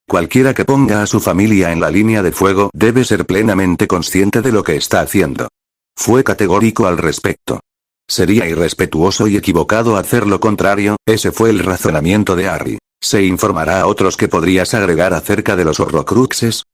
Cualquiera que ponga a su familia en la línea de fuego debe ser plenamente consciente de lo que está haciendo. Fue categórico al respecto. Sería irrespetuoso y equivocado hacer lo contrario. Ese fue el razonamiento de Harry. ¿Se informará a otros que podrías agregar acerca de los Horrocruxes?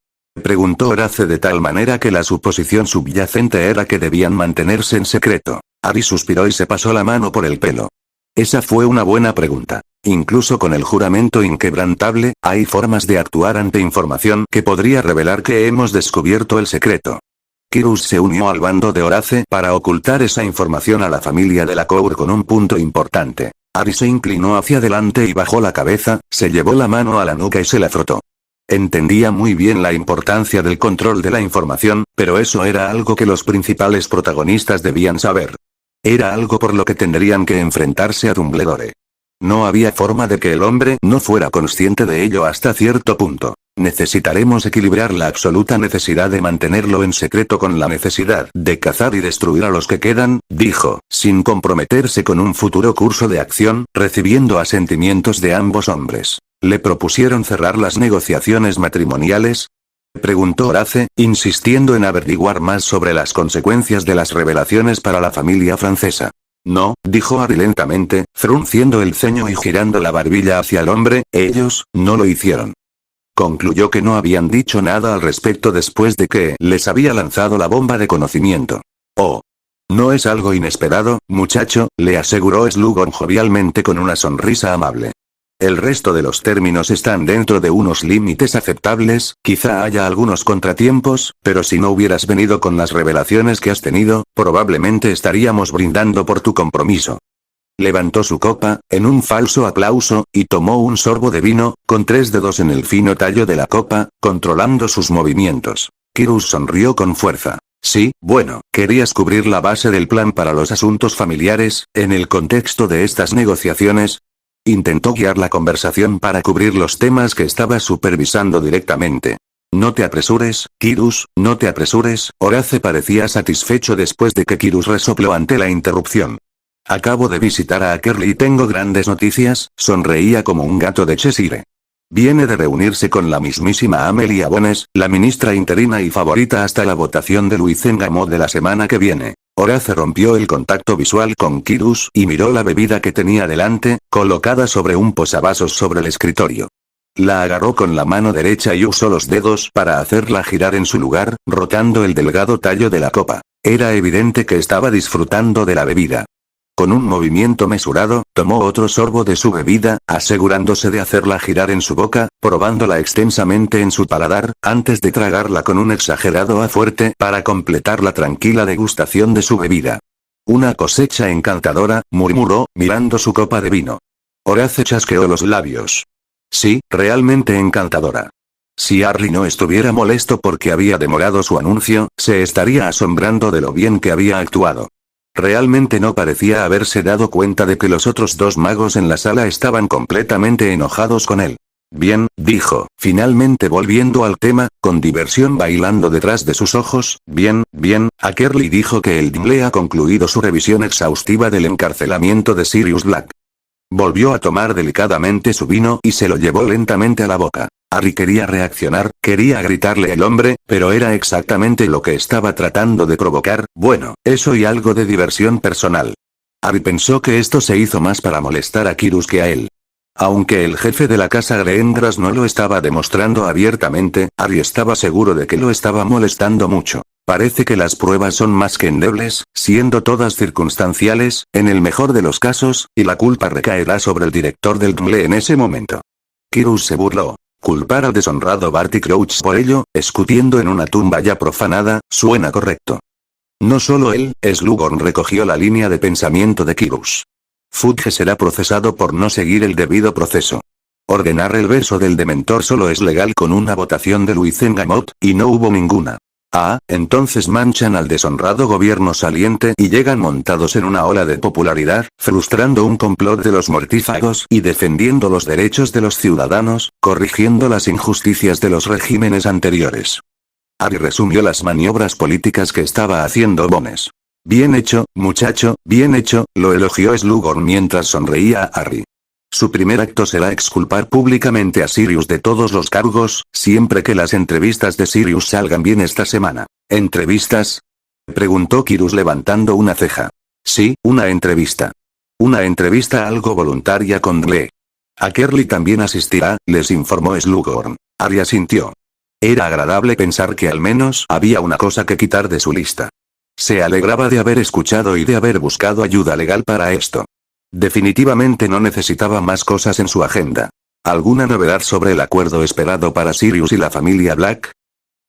Preguntó Horace de tal manera que la suposición subyacente era que debían mantenerse en secreto. Harry suspiró y se pasó la mano por el pelo. Esa fue una buena pregunta. Incluso con el juramento inquebrantable, hay formas de actuar ante información que podría revelar que hemos descubierto el secreto. Kyrus se unió al bando de Horace para ocultar esa información a la familia Delacour con un punto importante. Harry se inclinó hacia adelante y bajó la cabeza, se llevó la mano a la nuca y se la frotó. Entendía muy bien la importancia del control de la información, pero eso era algo que los principales protagonistas debían saber. Era algo por lo que tendrían que enfrentarse a Dumbledore. No había forma de que el hombre no fuera consciente de ello hasta cierto punto. Necesitaremos equilibrar la absoluta necesidad de mantenerlo en secreto con la necesidad de cazar y destruir a los que quedan, dijo, sin comprometerse con un futuro curso de acción, recibiendo asentimientos de ambos hombres. ¿Le propusieron cerrar las negociaciones matrimoniales? Preguntó Horace, insistiendo en averiguar más sobre las consecuencias de las revelaciones para la familia francesa. No, dijo Harry lentamente, frunciendo el ceño y girando la barbilla hacia el hombre, ellos no lo hicieron. Concluyó que no habían dicho nada al respecto después de que les había lanzado la bomba de conocimiento. Oh. No es algo inesperado, muchacho, le aseguró Slughorn jovialmente con una sonrisa amable. El resto de los términos están dentro de unos límites aceptables, quizá haya algunos contratiempos, pero si no hubieras venido con las revelaciones que has tenido, probablemente estaríamos brindando por tu compromiso. Levantó su copa, en un falso aplauso, y tomó un sorbo de vino, con 3 dedos en el fino tallo de la copa, controlando sus movimientos. Kyrus sonrió con fuerza. Sí, bueno, querías cubrir la base del plan para los asuntos familiares, en el contexto de estas negociaciones. Intentó guiar la conversación para cubrir los temas que estaba supervisando directamente. No te apresures, Kyrus, no te apresures. Horace parecía satisfecho después de que Kyrus resopló ante la interrupción. Acabo de visitar a Ackerley y tengo grandes noticias, sonreía como un gato de Cheshire. Viene de reunirse con la mismísima Amelia Bones, la ministra interina y favorita hasta la votación de Luizengamot de la semana que viene. Horace rompió el contacto visual con Kirus y miró la bebida que tenía delante, colocada sobre un posavasos sobre el escritorio. La agarró con la mano derecha y usó los dedos para hacerla girar en su lugar, rotando el delgado tallo de la copa. Era evidente que estaba disfrutando de la bebida. Con un movimiento mesurado, tomó otro sorbo de su bebida, asegurándose de hacerla girar en su boca, probándola extensamente en su paladar, antes de tragarla con un exagerado fuerte para completar la tranquila degustación de su bebida. Una cosecha encantadora, murmuró, mirando su copa de vino. Horace chasqueó los labios. Sí, realmente encantadora. Si Harry no estuviera molesto porque había demorado su anuncio, se estaría asombrando de lo bien que había actuado. Realmente no parecía haberse dado cuenta de que los otros dos magos en la sala estaban completamente enojados con él. Bien, dijo, finalmente volviendo al tema, con diversión bailando detrás de sus ojos, bien, Ackerley dijo que el Dimble ha concluido su revisión exhaustiva del encarcelamiento de Sirius Black. Volvió a tomar delicadamente su vino y se lo llevó lentamente a la boca. Harry quería reaccionar, quería gritarle el hombre, pero era exactamente lo que estaba tratando de provocar, bueno, eso y algo de diversión personal. Harry pensó que esto se hizo más para molestar a Kirus que a él. Aunque el jefe de la casa Greengrass no lo estaba demostrando abiertamente, Harry estaba seguro de que lo estaba molestando mucho. Parece que las pruebas son más que endebles, siendo todas circunstanciales, en el mejor de los casos, y la culpa recaerá sobre el director del Dimble en ese momento. Kirus se burló. Culpar al deshonrado Barty Crouch por ello, escutiendo en una tumba ya profanada, suena correcto. No solo él, Slughorn recogió la línea de pensamiento de Kirus. Fudge será procesado por no seguir el debido proceso. Ordenar el beso del dementor solo es legal con una votación de Luizengamot, y no hubo ninguna. Entonces manchan al deshonrado gobierno saliente y llegan montados en una ola de popularidad, frustrando un complot de los mortífagos y defendiendo los derechos de los ciudadanos, corrigiendo las injusticias de los regímenes anteriores. Harry resumió las maniobras políticas que estaba haciendo Bones. Bien hecho, muchacho, bien hecho, lo elogió Slughorn mientras sonreía a Harry. Su primer acto será exculpar públicamente a Sirius de todos los cargos, siempre que las entrevistas de Sirius salgan bien esta semana. ¿Entrevistas?, preguntó Kirus levantando una ceja. Sí, una entrevista. Una entrevista algo voluntaria con Dimble. Ackerley también asistirá, les informó Slughorn. Harry asintió. Era agradable pensar que al menos había una cosa que quitar de su lista. Se alegraba de haber escuchado y de haber buscado ayuda legal para esto. Definitivamente no necesitaba más cosas en su agenda. ¿Alguna novedad sobre el acuerdo esperado para Sirius y la familia Black?,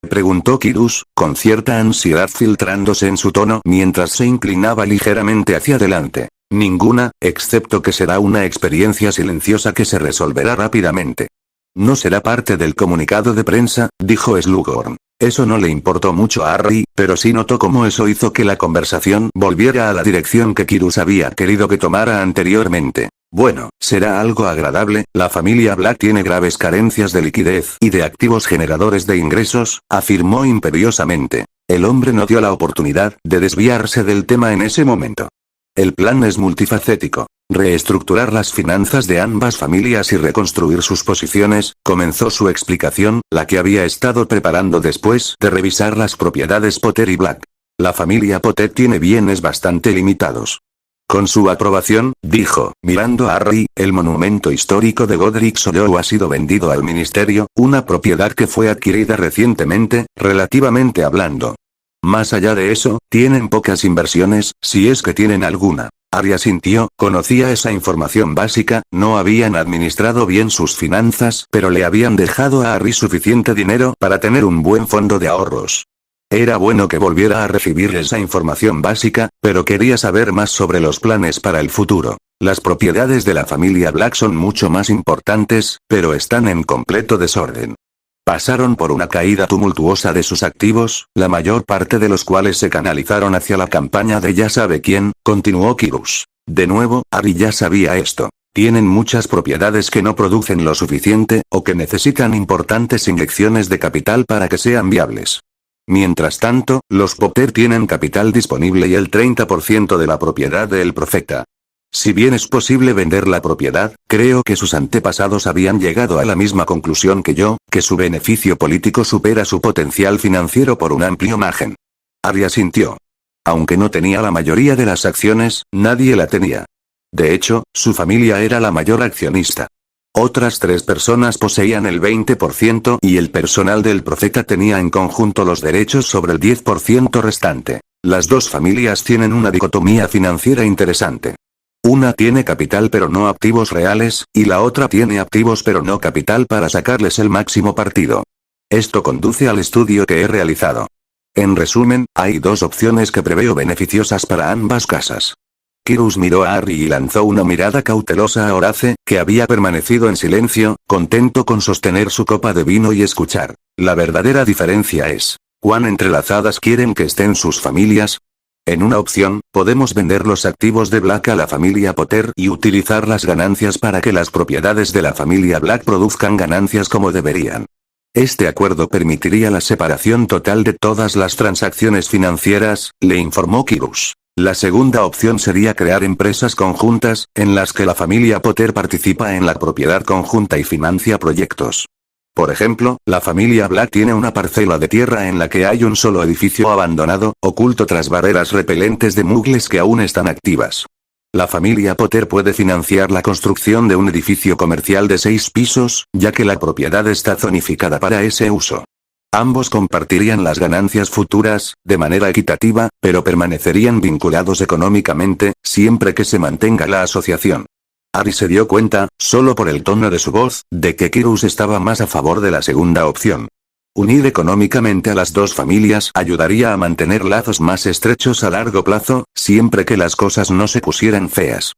preguntó Kirus, con cierta ansiedad filtrándose en su tono mientras se inclinaba ligeramente hacia adelante. Ninguna, excepto que será una experiencia silenciosa que se resolverá rápidamente. No será parte del comunicado de prensa, dijo Slughorn. Eso no le importó mucho a Harry, pero sí notó cómo eso hizo que la conversación volviera a la dirección que Kirus había querido que tomara anteriormente. Bueno, será algo agradable, la familia Black tiene graves carencias de liquidez y de activos generadores de ingresos, afirmó imperiosamente. El hombre no dio la oportunidad de desviarse del tema en ese momento. El plan es multifacético. Reestructurar las finanzas de ambas familias y reconstruir sus posiciones, comenzó su explicación, la que había estado preparando después de revisar las propiedades Potter y Black. La familia Potter tiene bienes bastante limitados. Con su aprobación, dijo, mirando a Harry, el monumento histórico de Godric Hollow ha sido vendido al ministerio, una propiedad que fue adquirida recientemente, relativamente hablando. Más allá de eso, tienen pocas inversiones, si es que tienen alguna. Harry asintió, conocía esa información básica, no habían administrado bien sus finanzas, pero le habían dejado a Harry suficiente dinero para tener un buen fondo de ahorros. Era bueno que volviera a recibir esa información básica, pero quería saber más sobre los planes para el futuro. Las propiedades de la familia Black son mucho más importantes, pero están en completo desorden. Pasaron por una caída tumultuosa de sus activos, la mayor parte de los cuales se canalizaron hacia la campaña de ya sabe quién, continuó Kirus. De nuevo, Harry ya sabía esto. Tienen muchas propiedades que no producen lo suficiente, o que necesitan importantes inyecciones de capital para que sean viables. Mientras tanto, los Potter tienen capital disponible y el 30% de la propiedad del profeta. Si bien es posible vender la propiedad, creo que sus antepasados habían llegado a la misma conclusión que yo, que su beneficio político supera su potencial financiero por un amplio margen. Harry asintió. Aunque no tenía la mayoría de las acciones, nadie la tenía. De hecho, su familia era la mayor accionista. Otras 3 personas poseían el 20% y el personal del profeta tenía en conjunto los derechos sobre el 10% restante. Las dos familias tienen una dicotomía financiera interesante. Una tiene capital pero no activos reales, y la otra tiene activos pero no capital para sacarles el máximo partido. Esto conduce al estudio que he realizado. En resumen, hay 2 opciones que preveo beneficiosas para ambas casas. Kyrus miró a Harry y lanzó una mirada cautelosa a Horace, que había permanecido en silencio, contento con sostener su copa de vino y escuchar. La verdadera diferencia es, ¿cuán entrelazadas quieren que estén sus familias? En una opción, podemos vender los activos de Black a la familia Potter y utilizar las ganancias para que las propiedades de la familia Black produzcan ganancias como deberían. Este acuerdo permitiría la separación total de todas las transacciones financieras, le informó Kyrus. La segunda opción sería crear empresas conjuntas, en las que la familia Potter participa en la propiedad conjunta y financia proyectos. Por ejemplo, la familia Black tiene una parcela de tierra en la que hay un solo edificio abandonado, oculto tras barreras repelentes de muggles que aún están activas. La familia Potter puede financiar la construcción de un edificio comercial de 6 pisos, ya que la propiedad está zonificada para ese uso. Ambos compartirían las ganancias futuras, de manera equitativa, pero permanecerían vinculados económicamente, siempre que se mantenga la asociación. Harry se dio cuenta, solo por el tono de su voz, de que Kyrus estaba más a favor de la segunda opción. Unir económicamente a las dos familias ayudaría a mantener lazos más estrechos a largo plazo, siempre que las cosas no se pusieran feas.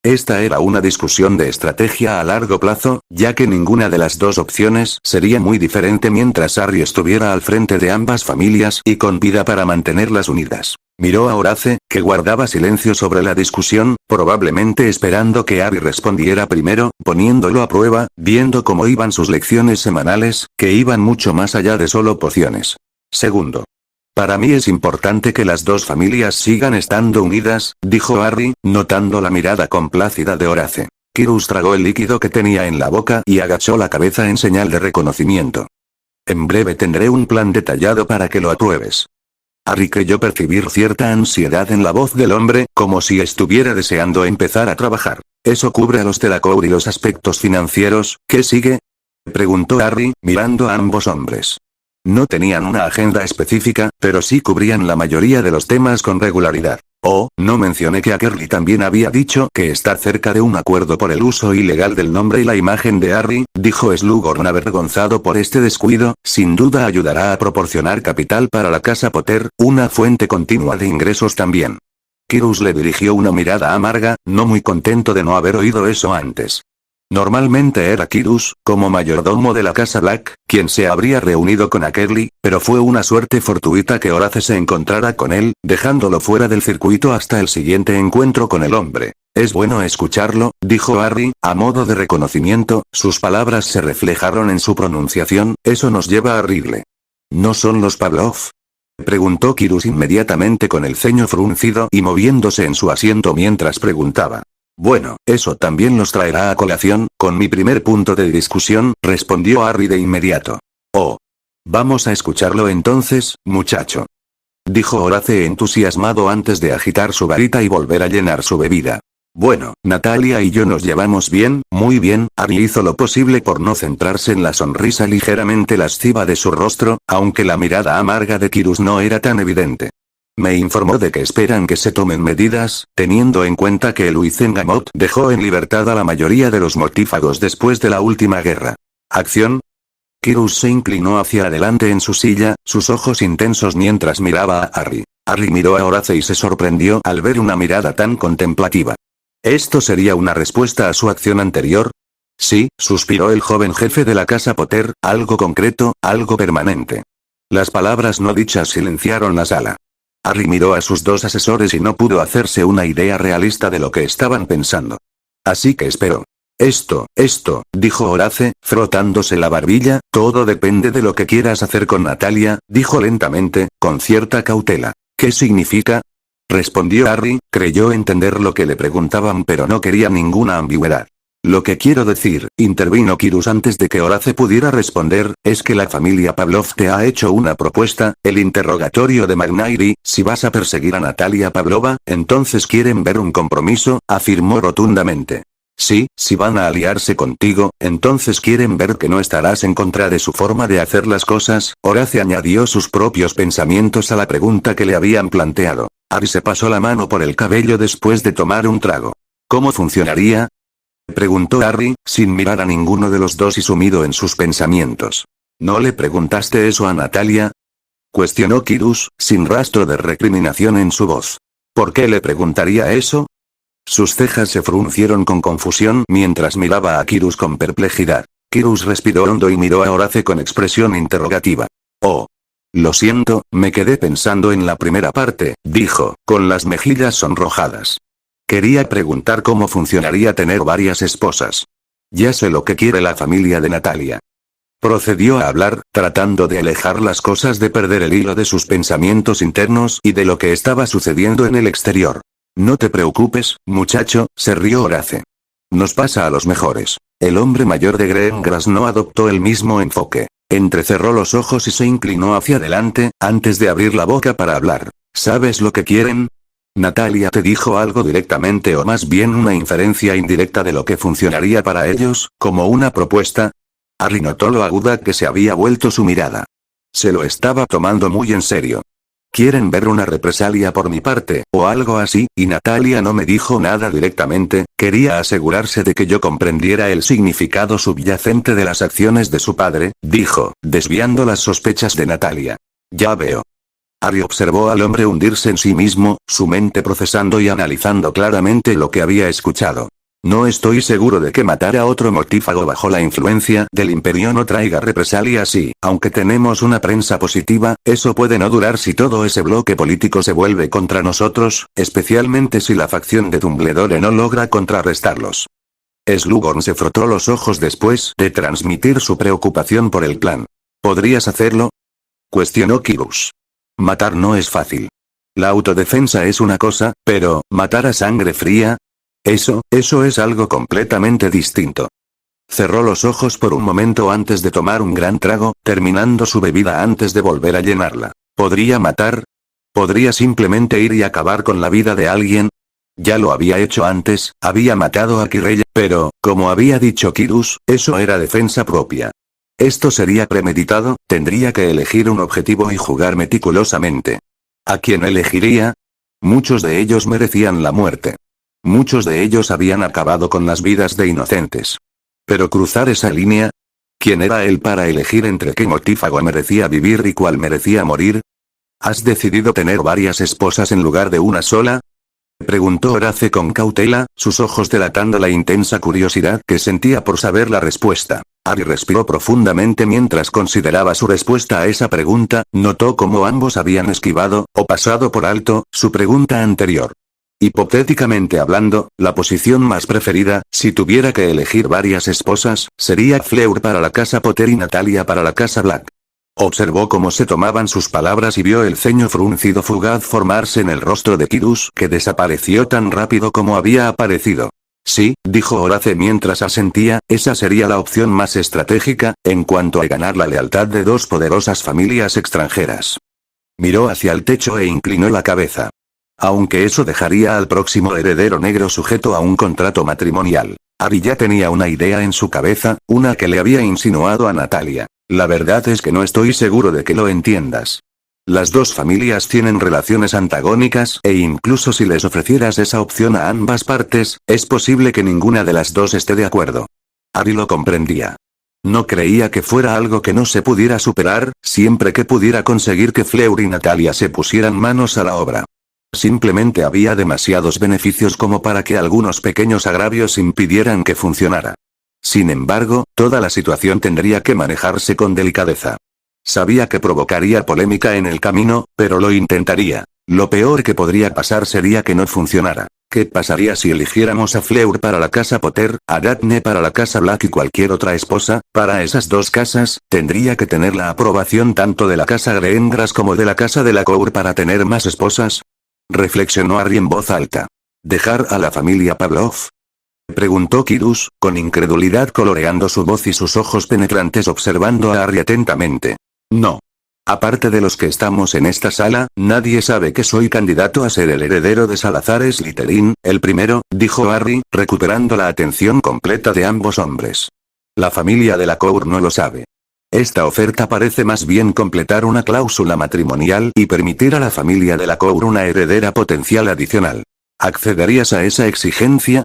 Esta era una discusión de estrategia a largo plazo, ya que ninguna de las dos opciones sería muy diferente mientras Harry estuviera al frente de ambas familias y con vida para mantenerlas unidas. Miró a Horace, que guardaba silencio sobre la discusión, probablemente esperando que Harry respondiera primero, poniéndolo a prueba, viendo cómo iban sus lecciones semanales, que iban mucho más allá de solo pociones. Segundo. Para mí es importante que las dos familias sigan estando unidas, dijo Harry, notando la mirada complácida de Horace. Kyrus tragó el líquido que tenía en la boca y agachó la cabeza en señal de reconocimiento. En breve tendré un plan detallado para que lo apruebes. Harry creyó percibir cierta ansiedad en la voz del hombre, como si estuviera deseando empezar a trabajar. ¿Eso cubre a los Delacour y los aspectos financieros? ¿Qué sigue?, preguntó Harry, mirando a ambos hombres. No tenían una agenda específica, pero sí cubrían la mayoría de los temas con regularidad. Oh, no mencioné que Akerly también había dicho que está cerca de un acuerdo por el uso ilegal del nombre y la imagen de Harry, dijo Slughorn avergonzado por este descuido, sin duda ayudará a proporcionar capital para la casa Potter, una fuente continua de ingresos también. Kyrus le dirigió una mirada amarga, no muy contento de no haber oído eso antes. Normalmente era Kyrus, como mayordomo de la casa Black, quien se habría reunido con Akerly, pero fue una suerte fortuita que Horace se encontrara con él, dejándolo fuera del circuito hasta el siguiente encuentro con el hombre. Es bueno escucharlo, dijo Harry, a modo de reconocimiento, sus palabras se reflejaron en su pronunciación, eso nos lleva a Ridley. ¿No son los Pavlov?, preguntó Kyrus inmediatamente con el ceño fruncido y moviéndose en su asiento mientras preguntaba. Bueno, eso también los traerá a colación, con mi primer punto de discusión, respondió Harry de inmediato. Oh. Vamos a escucharlo entonces, muchacho, dijo Horace entusiasmado antes de agitar su varita y volver a llenar su bebida. Bueno, Natalia y yo nos llevamos bien, muy bien. Harry hizo lo posible por no centrarse en la sonrisa ligeramente lasciva de su rostro, aunque la mirada amarga de Kyrus no era tan evidente. Me informó de que esperan que se tomen medidas, teniendo en cuenta que el Wizengamot dejó en libertad a la mayoría de los mortífagos después de la última guerra. ¿Acción? Kyrus se inclinó hacia adelante en su silla, sus ojos intensos mientras miraba a Harry. Harry miró a Horace y se sorprendió al ver una mirada tan contemplativa. ¿Esto sería una respuesta a su acción anterior? Sí, suspiró el joven jefe de la casa Potter, algo concreto, algo permanente. Las palabras no dichas silenciaron la sala. Harry miró a sus dos asesores y no pudo hacerse una idea realista de lo que estaban pensando. Así que esperó. Esto, dijo Horace, frotándose la barbilla, todo depende de lo que quieras hacer con Natalia, dijo lentamente, con cierta cautela. ¿Qué significa? Respondió Harry, creyó entender lo que le preguntaban pero no quería ninguna ambigüedad. Lo que quiero decir, intervino Kirus antes de que Horace pudiera responder, es que la familia Pavlov te ha hecho una propuesta, el interrogatorio de McNairy, si vas a perseguir a Natalia Pavlova, entonces quieren ver un compromiso, afirmó rotundamente. Sí, si van a aliarse contigo, entonces quieren ver que no estarás en contra de su forma de hacer las cosas, Horace añadió sus propios pensamientos a la pregunta que le habían planteado. Ari se pasó la mano por el cabello después de tomar un trago. ¿Cómo funcionaría? Preguntó Harry, sin mirar a ninguno de los dos y sumido en sus pensamientos. ¿No le preguntaste eso a Natalia? Cuestionó Kirus, sin rastro de recriminación en su voz. ¿Por qué le preguntaría eso? Sus cejas se fruncieron con confusión mientras miraba a Kirus con perplejidad. Kirus respiró hondo y miró a Horace con expresión interrogativa. Oh. Lo siento, me quedé pensando en la primera parte, dijo, con las mejillas sonrojadas. Quería preguntar cómo funcionaría tener varias esposas. Ya sé lo que quiere la familia de Natalia. Procedió a hablar, tratando de alejar las cosas de perder el hilo de sus pensamientos internos y de lo que estaba sucediendo en el exterior. No te preocupes, muchacho, se rió Horace. Nos pasa a los mejores. El hombre mayor de Greengrass no adoptó el mismo enfoque. Entrecerró los ojos y se inclinó hacia adelante, antes de abrir la boca para hablar. ¿Sabes lo que quieren? ¿Natalia te dijo algo directamente o más bien una inferencia indirecta de lo que funcionaría para ellos, como una propuesta? Harry notó lo aguda que se había vuelto su mirada. Se lo estaba tomando muy en serio. Quieren ver una represalia por mi parte, o algo así, y Natalia no me dijo nada directamente, quería asegurarse de que yo comprendiera el significado subyacente de las acciones de su padre, dijo, desviando las sospechas de Natalia. Ya veo. Harry observó al hombre hundirse en sí mismo, su mente procesando y analizando claramente lo que había escuchado. No estoy seguro de que matar a otro mortífago bajo la influencia del imperio no traiga represalias y, aunque tenemos una prensa positiva, eso puede no durar si todo ese bloque político se vuelve contra nosotros, especialmente si la facción de Dumbledore no logra contrarrestarlos. Slughorn se frotó los ojos después de transmitir su preocupación por el plan. ¿Podrías hacerlo? Cuestionó Kirus. Matar no es fácil. La autodefensa es una cosa, pero, ¿matar a sangre fría? Eso es algo completamente distinto. Cerró los ojos por un momento antes de tomar un gran trago, terminando su bebida antes de volver a llenarla. ¿Podría matar? ¿Podría simplemente ir y acabar con la vida de alguien? Ya lo había hecho antes, había matado a Kirella, pero, como había dicho Kirus, eso era defensa propia. Esto sería premeditado, tendría que elegir un objetivo y jugar meticulosamente. ¿A quién elegiría? Muchos de ellos merecían la muerte. Muchos de ellos habían acabado con las vidas de inocentes. Pero cruzar esa línea, ¿quién era él para elegir entre qué mortífago merecía vivir y cuál merecía morir? ¿Has decidido tener varias esposas en lugar de una sola? Preguntó Horace con cautela, sus ojos delatando la intensa curiosidad que sentía por saber la respuesta. Harry respiró profundamente mientras consideraba su respuesta a esa pregunta, notó cómo ambos habían esquivado, o pasado por alto, su pregunta anterior. Hipotéticamente hablando, la posición más preferida, si tuviera que elegir varias esposas, sería Fleur para la casa Potter y Natalia para la casa Black. Observó cómo se tomaban sus palabras y vio el ceño fruncido fugaz formarse en el rostro de Kirus, que desapareció tan rápido como había aparecido. Sí, dijo Horace mientras asentía, esa sería la opción más estratégica, en cuanto a ganar la lealtad de dos poderosas familias extranjeras. Miró hacia el techo e inclinó la cabeza. Aunque eso dejaría al próximo heredero negro sujeto a un contrato matrimonial. Harry ya tenía una idea en su cabeza, una que le había insinuado a Natalia. La verdad es que no estoy seguro de que lo entiendas. Las dos familias tienen relaciones antagónicas e incluso si les ofrecieras esa opción a ambas partes, es posible que ninguna de las dos esté de acuerdo. Harry lo comprendía. No creía que fuera algo que no se pudiera superar, siempre que pudiera conseguir que Fleur y Natalia se pusieran manos a la obra. Simplemente había demasiados beneficios como para que algunos pequeños agravios impidieran que funcionara. Sin embargo, toda la situación tendría que manejarse con delicadeza. Sabía que provocaría polémica en el camino, pero lo intentaría. Lo peor que podría pasar sería que no funcionara. ¿Qué pasaría si eligiéramos a Fleur para la casa Potter, a Daphne para la casa Black y cualquier otra esposa? Para esas dos casas, tendría que tener la aprobación tanto de la casa Greengrass como de la casa de la Cour para tener más esposas. Reflexionó Harry en voz alta. ¿Dejar a la familia Pavlov? Preguntó Kyrus, con incredulidad coloreando su voz y sus ojos penetrantes observando a Harry atentamente. No. Aparte de los que estamos en esta sala, nadie sabe que soy candidato a ser el heredero de Salazar Slytherin, el primero, dijo Harry, recuperando la atención completa de ambos hombres. La familia de la Cour no lo sabe. Esta oferta parece más bien completar una cláusula matrimonial y permitir a la familia de la Cour una heredera potencial adicional. ¿Accederías a esa exigencia?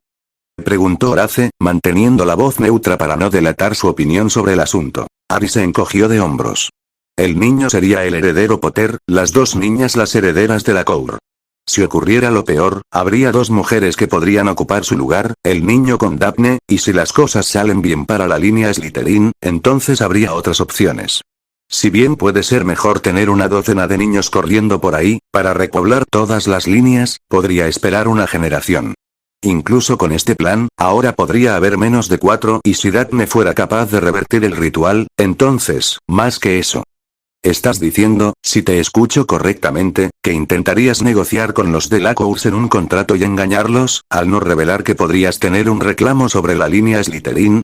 Preguntó Horace, manteniendo la voz neutra para no delatar su opinión sobre el asunto. Harry se encogió de hombros. El niño sería el heredero Potter, las dos niñas las herederas de la Cour. Si ocurriera lo peor, habría dos mujeres que podrían ocupar su lugar, el niño con Daphne, y si las cosas salen bien para la línea Slytherin, entonces habría otras opciones. Si bien puede ser mejor tener una docena de niños corriendo por ahí, para repoblar todas las líneas, podría esperar una generación. Incluso con este plan, ahora podría haber menos de 4 y si Daphne fuera capaz de revertir el ritual, entonces, más que eso. Estás diciendo, si te escucho correctamente, que intentarías negociar con los de la Cour en un contrato y engañarlos, al no revelar que podrías tener un reclamo sobre la línea Slytherin.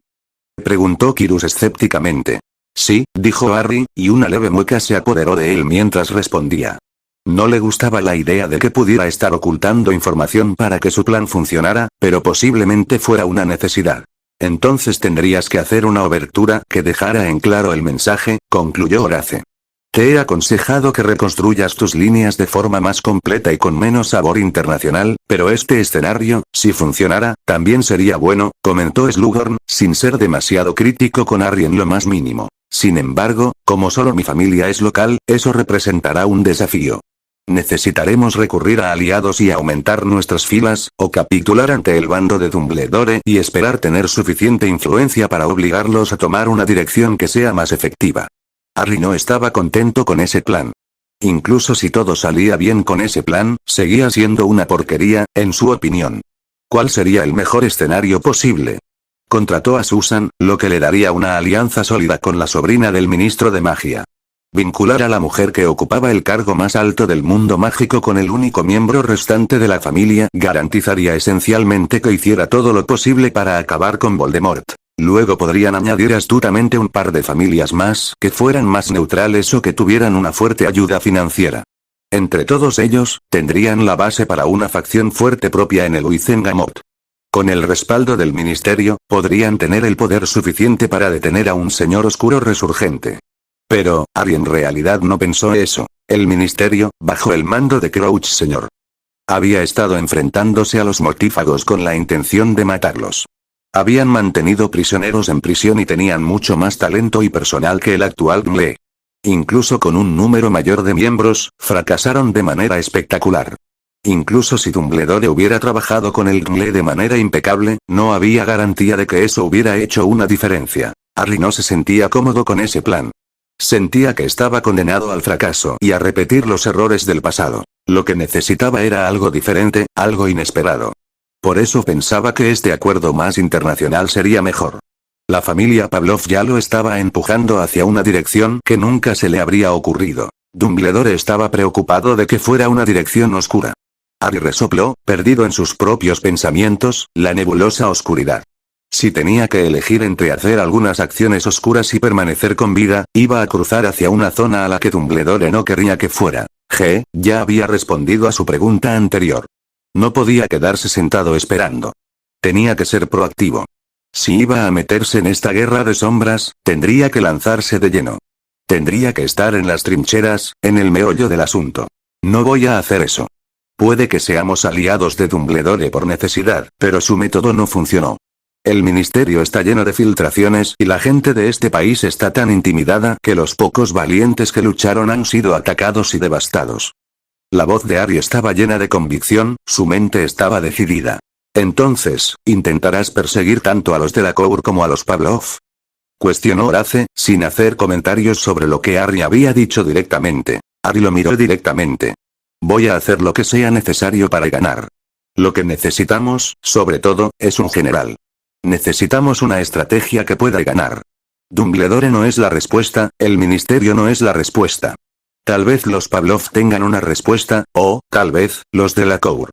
Preguntó Kyrus escépticamente. Sí, dijo Harry, y una leve mueca se apoderó de él mientras respondía. No le gustaba la idea de que pudiera estar ocultando información para que su plan funcionara, pero posiblemente fuera una necesidad. Entonces tendrías que hacer una obertura que dejara en claro el mensaje, concluyó Horace. Te he aconsejado que reconstruyas tus líneas de forma más completa y con menos sabor internacional, pero este escenario, si funcionara, también sería bueno, comentó Slughorn, sin ser demasiado crítico con Harry en lo más mínimo. Sin embargo, como solo mi familia es local, eso representará un desafío. Necesitaremos recurrir a aliados y aumentar nuestras filas, o capitular ante el bando de Dumbledore y esperar tener suficiente influencia para obligarlos a tomar una dirección que sea más efectiva. Harry no estaba contento con ese plan. Incluso si todo salía bien con ese plan, seguía siendo una porquería, en su opinión. ¿Cuál sería el mejor escenario posible? Contrató a Susan, lo que le daría una alianza sólida con la sobrina del ministro de magia. Vincular a la mujer que ocupaba el cargo más alto del mundo mágico con el único miembro restante de la familia garantizaría esencialmente que hiciera todo lo posible para acabar con Voldemort. Luego podrían añadir astutamente un par de familias más que fueran más neutrales o que tuvieran una fuerte ayuda financiera. Entre todos ellos, tendrían la base para una facción fuerte propia en el Wizengamot. Con el respaldo del ministerio, podrían tener el poder suficiente para detener a un señor oscuro resurgente. Pero, Harry en realidad no pensó eso. El ministerio, bajo el mando de Crouch Sr. había estado enfrentándose a los mortífagos con la intención de matarlos. Habían mantenido prisioneros en prisión y tenían mucho más talento y personal que el actual GLE. Incluso con un número mayor de miembros, fracasaron de manera espectacular. Incluso si Dumbledore hubiera trabajado con el GLE de manera impecable, no había garantía de que eso hubiera hecho una diferencia. Harry no se sentía cómodo con ese plan. Sentía que estaba condenado al fracaso y a repetir los errores del pasado. Lo que necesitaba era algo diferente, algo inesperado. Por eso pensaba que este acuerdo más internacional sería mejor. La familia Pavlov ya lo estaba empujando hacia una dirección que nunca se le habría ocurrido. Dumbledore estaba preocupado de que fuera una dirección oscura. Harry resopló, perdido en sus propios pensamientos, la nebulosa oscuridad. Si tenía que elegir entre hacer algunas acciones oscuras y permanecer con vida, iba a cruzar hacia una zona a la que Dumbledore no querría que fuera. Ya había respondido a su pregunta anterior. No podía quedarse sentado esperando. Tenía que ser proactivo. Si iba a meterse en esta guerra de sombras, tendría que lanzarse de lleno. Tendría que estar en las trincheras, en el meollo del asunto. No voy a hacer eso. Puede que seamos aliados de Dumbledore por necesidad, pero su método no funcionó. El ministerio está lleno de filtraciones y la gente de este país está tan intimidada que los pocos valientes que lucharon han sido atacados y devastados. La voz de Harry estaba llena de convicción, su mente estaba decidida. Entonces, ¿intentarás perseguir tanto a los de la Cour como a los Pavlov? Cuestionó Horace, sin hacer comentarios sobre lo que Harry había dicho directamente. Harry lo miró directamente. Voy a hacer lo que sea necesario para ganar. Lo que necesitamos, sobre todo, es un general. Necesitamos una estrategia que pueda ganar. Dumbledore no es la respuesta, el ministerio no es la respuesta. Tal vez los Pavlov tengan una respuesta, o, tal vez, los de la Cour.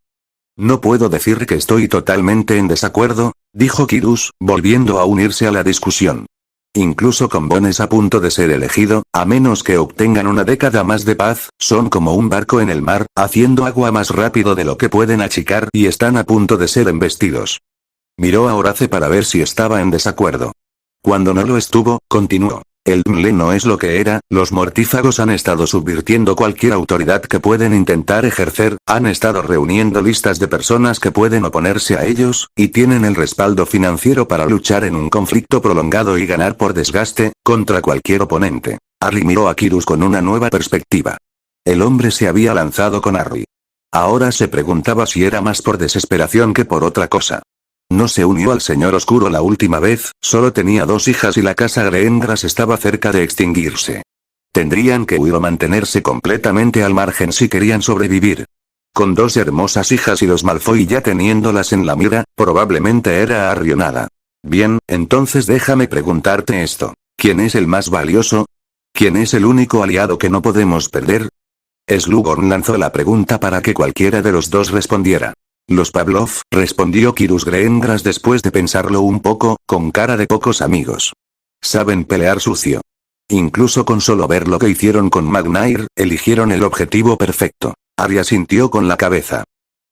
No puedo decir que estoy totalmente en desacuerdo, dijo Kirus, volviendo a unirse a la discusión. Incluso con Bones a punto de ser elegido, a menos que obtengan una década más de paz, son como un barco en el mar, haciendo agua más rápido de lo que pueden achicar y están a punto de ser embestidos. Miró a Horace para ver si estaba en desacuerdo. Cuando no lo estuvo, continuó. El Mle no es lo que era, los mortífagos han estado subvirtiendo cualquier autoridad que pueden intentar ejercer, han estado reuniendo listas de personas que pueden oponerse a ellos, y tienen el respaldo financiero para luchar en un conflicto prolongado y ganar por desgaste, contra cualquier oponente. Harry miró a Kirus con una nueva perspectiva. El hombre se había lanzado con Harry. Ahora se preguntaba si era más por desesperación que por otra cosa. No se unió al Señor Oscuro la última vez, solo tenía 2 hijas y la casa Greengras estaba cerca de extinguirse. Tendrían que huir o mantenerse completamente al margen si querían sobrevivir. Con 2 hermosas hijas y los Malfoy ya teniéndolas en la mira, probablemente era arrionada. Bien, entonces déjame preguntarte esto. ¿Quién es el más valioso? ¿Quién es el único aliado que no podemos perder? Slughorn lanzó la pregunta para que cualquiera de los dos respondiera. Los Pavlov, respondió Kirus Greengras después de pensarlo un poco, con cara de pocos amigos. Saben pelear sucio. Incluso con solo ver lo que hicieron con Magnair, eligieron el objetivo perfecto. Harry asintió con la cabeza.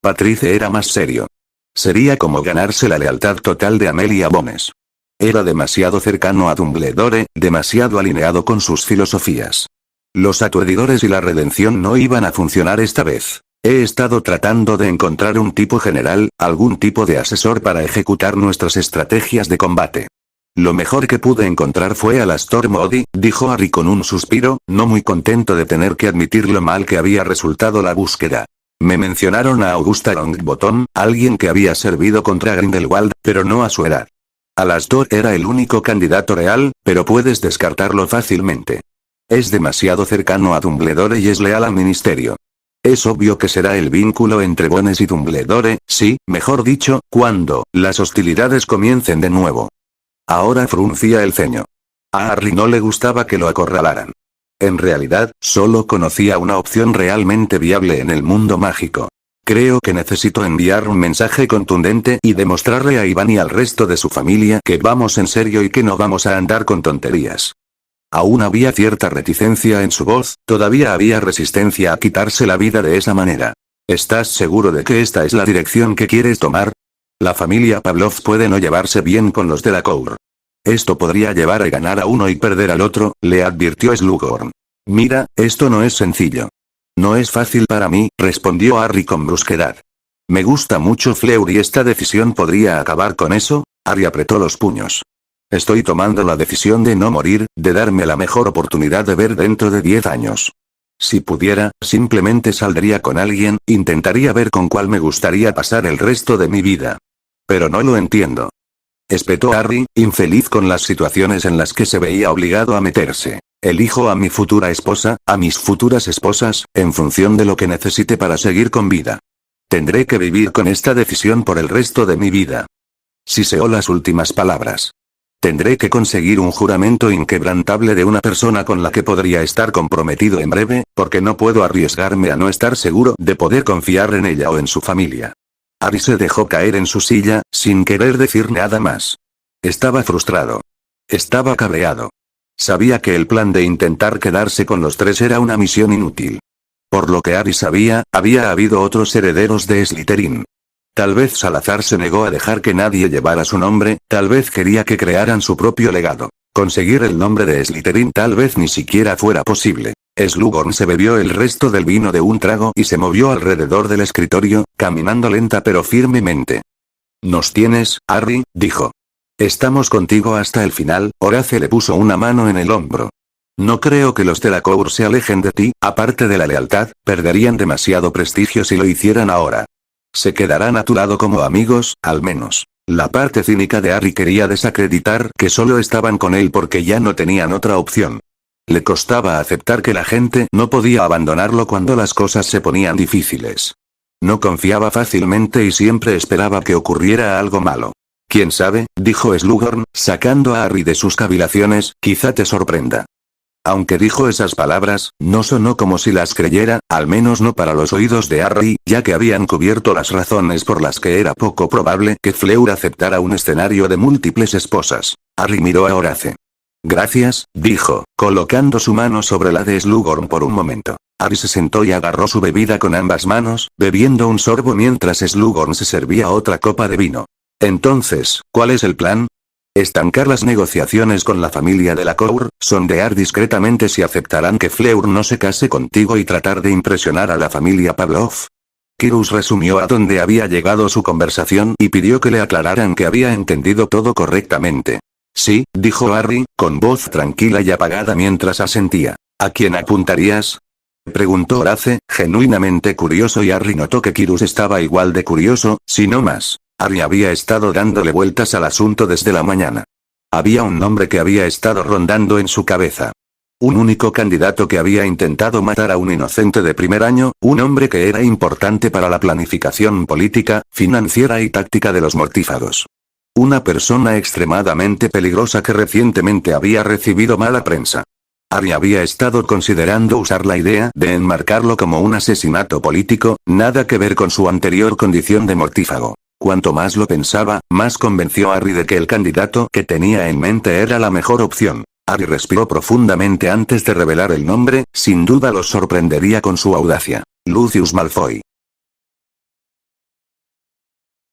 Patrice era más serio. Sería como ganarse la lealtad total de Amelia Bones. Era demasiado cercano a Dumbledore, demasiado alineado con sus filosofías. Los aturdidores y la redención no iban a funcionar esta vez. He estado tratando de encontrar un tipo general, algún tipo de asesor para ejecutar nuestras estrategias de combate. Lo mejor que pude encontrar fue Alastor Moody, dijo Harry con un suspiro, no muy contento de tener que admitir lo mal que había resultado la búsqueda. Me mencionaron a Augusta Longbottom, alguien que había servido contra Grindelwald, pero no a su edad. Alastor era el único candidato real, pero puedes descartarlo fácilmente. Es demasiado cercano a Dumbledore y es leal al ministerio. Es obvio que será el vínculo entre Bones y Dumbledore, sí, mejor dicho, cuando las hostilidades comiencen de nuevo. Ahora fruncía el ceño. A Harry no le gustaba que lo acorralaran. En realidad, solo conocía una opción realmente viable en el mundo mágico. Creo que necesito enviar un mensaje contundente y demostrarle a Iván y al resto de su familia que vamos en serio y que no vamos a andar con tonterías. Aún había cierta reticencia en su voz, todavía había resistencia a quitarse la vida de esa manera. ¿Estás seguro de que esta es la dirección que quieres tomar? La familia Pavlov puede no llevarse bien con los de la Cour. Esto podría llevar a ganar a uno y perder al otro, le advirtió Slughorn. Mira, esto no es sencillo. No es fácil para mí, respondió Harry con brusquedad. Me gusta mucho Fleur y esta decisión podría acabar con eso. Harry apretó los puños. Estoy tomando la decisión de no morir, de darme la mejor oportunidad de ver dentro de 10 años. Si pudiera, simplemente saldría con alguien, intentaría ver con cuál me gustaría pasar el resto de mi vida. Pero no lo entiendo. Espetó Harry, infeliz con las situaciones en las que se veía obligado a meterse. Elijo a mi futura esposa, a mis futuras esposas, en función de lo que necesite para seguir con vida. Tendré que vivir con esta decisión por el resto de mi vida. Siseó las últimas palabras. Tendré que conseguir un juramento inquebrantable de una persona con la que podría estar comprometido en breve, porque no puedo arriesgarme a no estar seguro de poder confiar en ella o en su familia. Harry se dejó caer en su silla, sin querer decir nada más. Estaba frustrado. Estaba cabreado. Sabía que el plan de intentar quedarse con los 3 era una misión inútil. Por lo que Harry sabía, había habido otros herederos de Slytherin. Tal vez Salazar se negó a dejar que nadie llevara su nombre, tal vez quería que crearan su propio legado. Conseguir el nombre de Slytherin tal vez ni siquiera fuera posible. Slughorn se bebió el resto del vino de un trago y se movió alrededor del escritorio, caminando lenta pero firmemente. Nos tienes, Harry, dijo. Estamos contigo hasta el final. Horace le puso una mano en el hombro. No creo que los de la Cour se alejen de ti, aparte de la lealtad, perderían demasiado prestigio si lo hicieran ahora. Se quedarán a tu lado como amigos, al menos. La parte cínica de Harry quería desacreditar que solo estaban con él porque ya no tenían otra opción. Le costaba aceptar que la gente no podía abandonarlo cuando las cosas se ponían difíciles. No confiaba fácilmente y siempre esperaba que ocurriera algo malo. «Quién sabe», dijo Slughorn, sacando a Harry de sus cavilaciones, «quizá te sorprenda». Aunque dijo esas palabras, no sonó como si las creyera, al menos no para los oídos de Harry, ya que habían cubierto las razones por las que era poco probable que Fleur aceptara un escenario de múltiples esposas. Harry miró a Horace. Gracias, dijo, colocando su mano sobre la de Slughorn por un momento. Harry se sentó y agarró su bebida con ambas manos, bebiendo un sorbo mientras Slughorn se servía otra copa de vino. Entonces, ¿cuál es el plan? Estancar las negociaciones con la familia de Lacour, sondear discretamente si aceptarán que Fleur no se case contigo y tratar de impresionar a la familia Pavlov. Quirrell resumió a dónde había llegado su conversación y pidió que le aclararan que había entendido todo correctamente. Sí, dijo Harry, con voz tranquila y apagada mientras asentía. ¿A quién apuntarías? Preguntó Horace, genuinamente curioso, y Harry notó que Quirrell estaba igual de curioso, si no más. Harry había estado dándole vueltas al asunto desde la mañana. Había un nombre que había estado rondando en su cabeza. Un único candidato que había intentado matar a un inocente de primer año, un hombre que era importante para la planificación política, financiera y táctica de los mortífagos. Una persona extremadamente peligrosa que recientemente había recibido mala prensa. Harry había estado considerando usar la idea de enmarcarlo como un asesinato político, nada que ver con su anterior condición de mortífago. Cuanto más lo pensaba, más convenció a Harry de que el candidato que tenía en mente era la mejor opción. Harry respiró profundamente antes de revelar el nombre, sin duda los sorprendería con su audacia. Lucius Malfoy.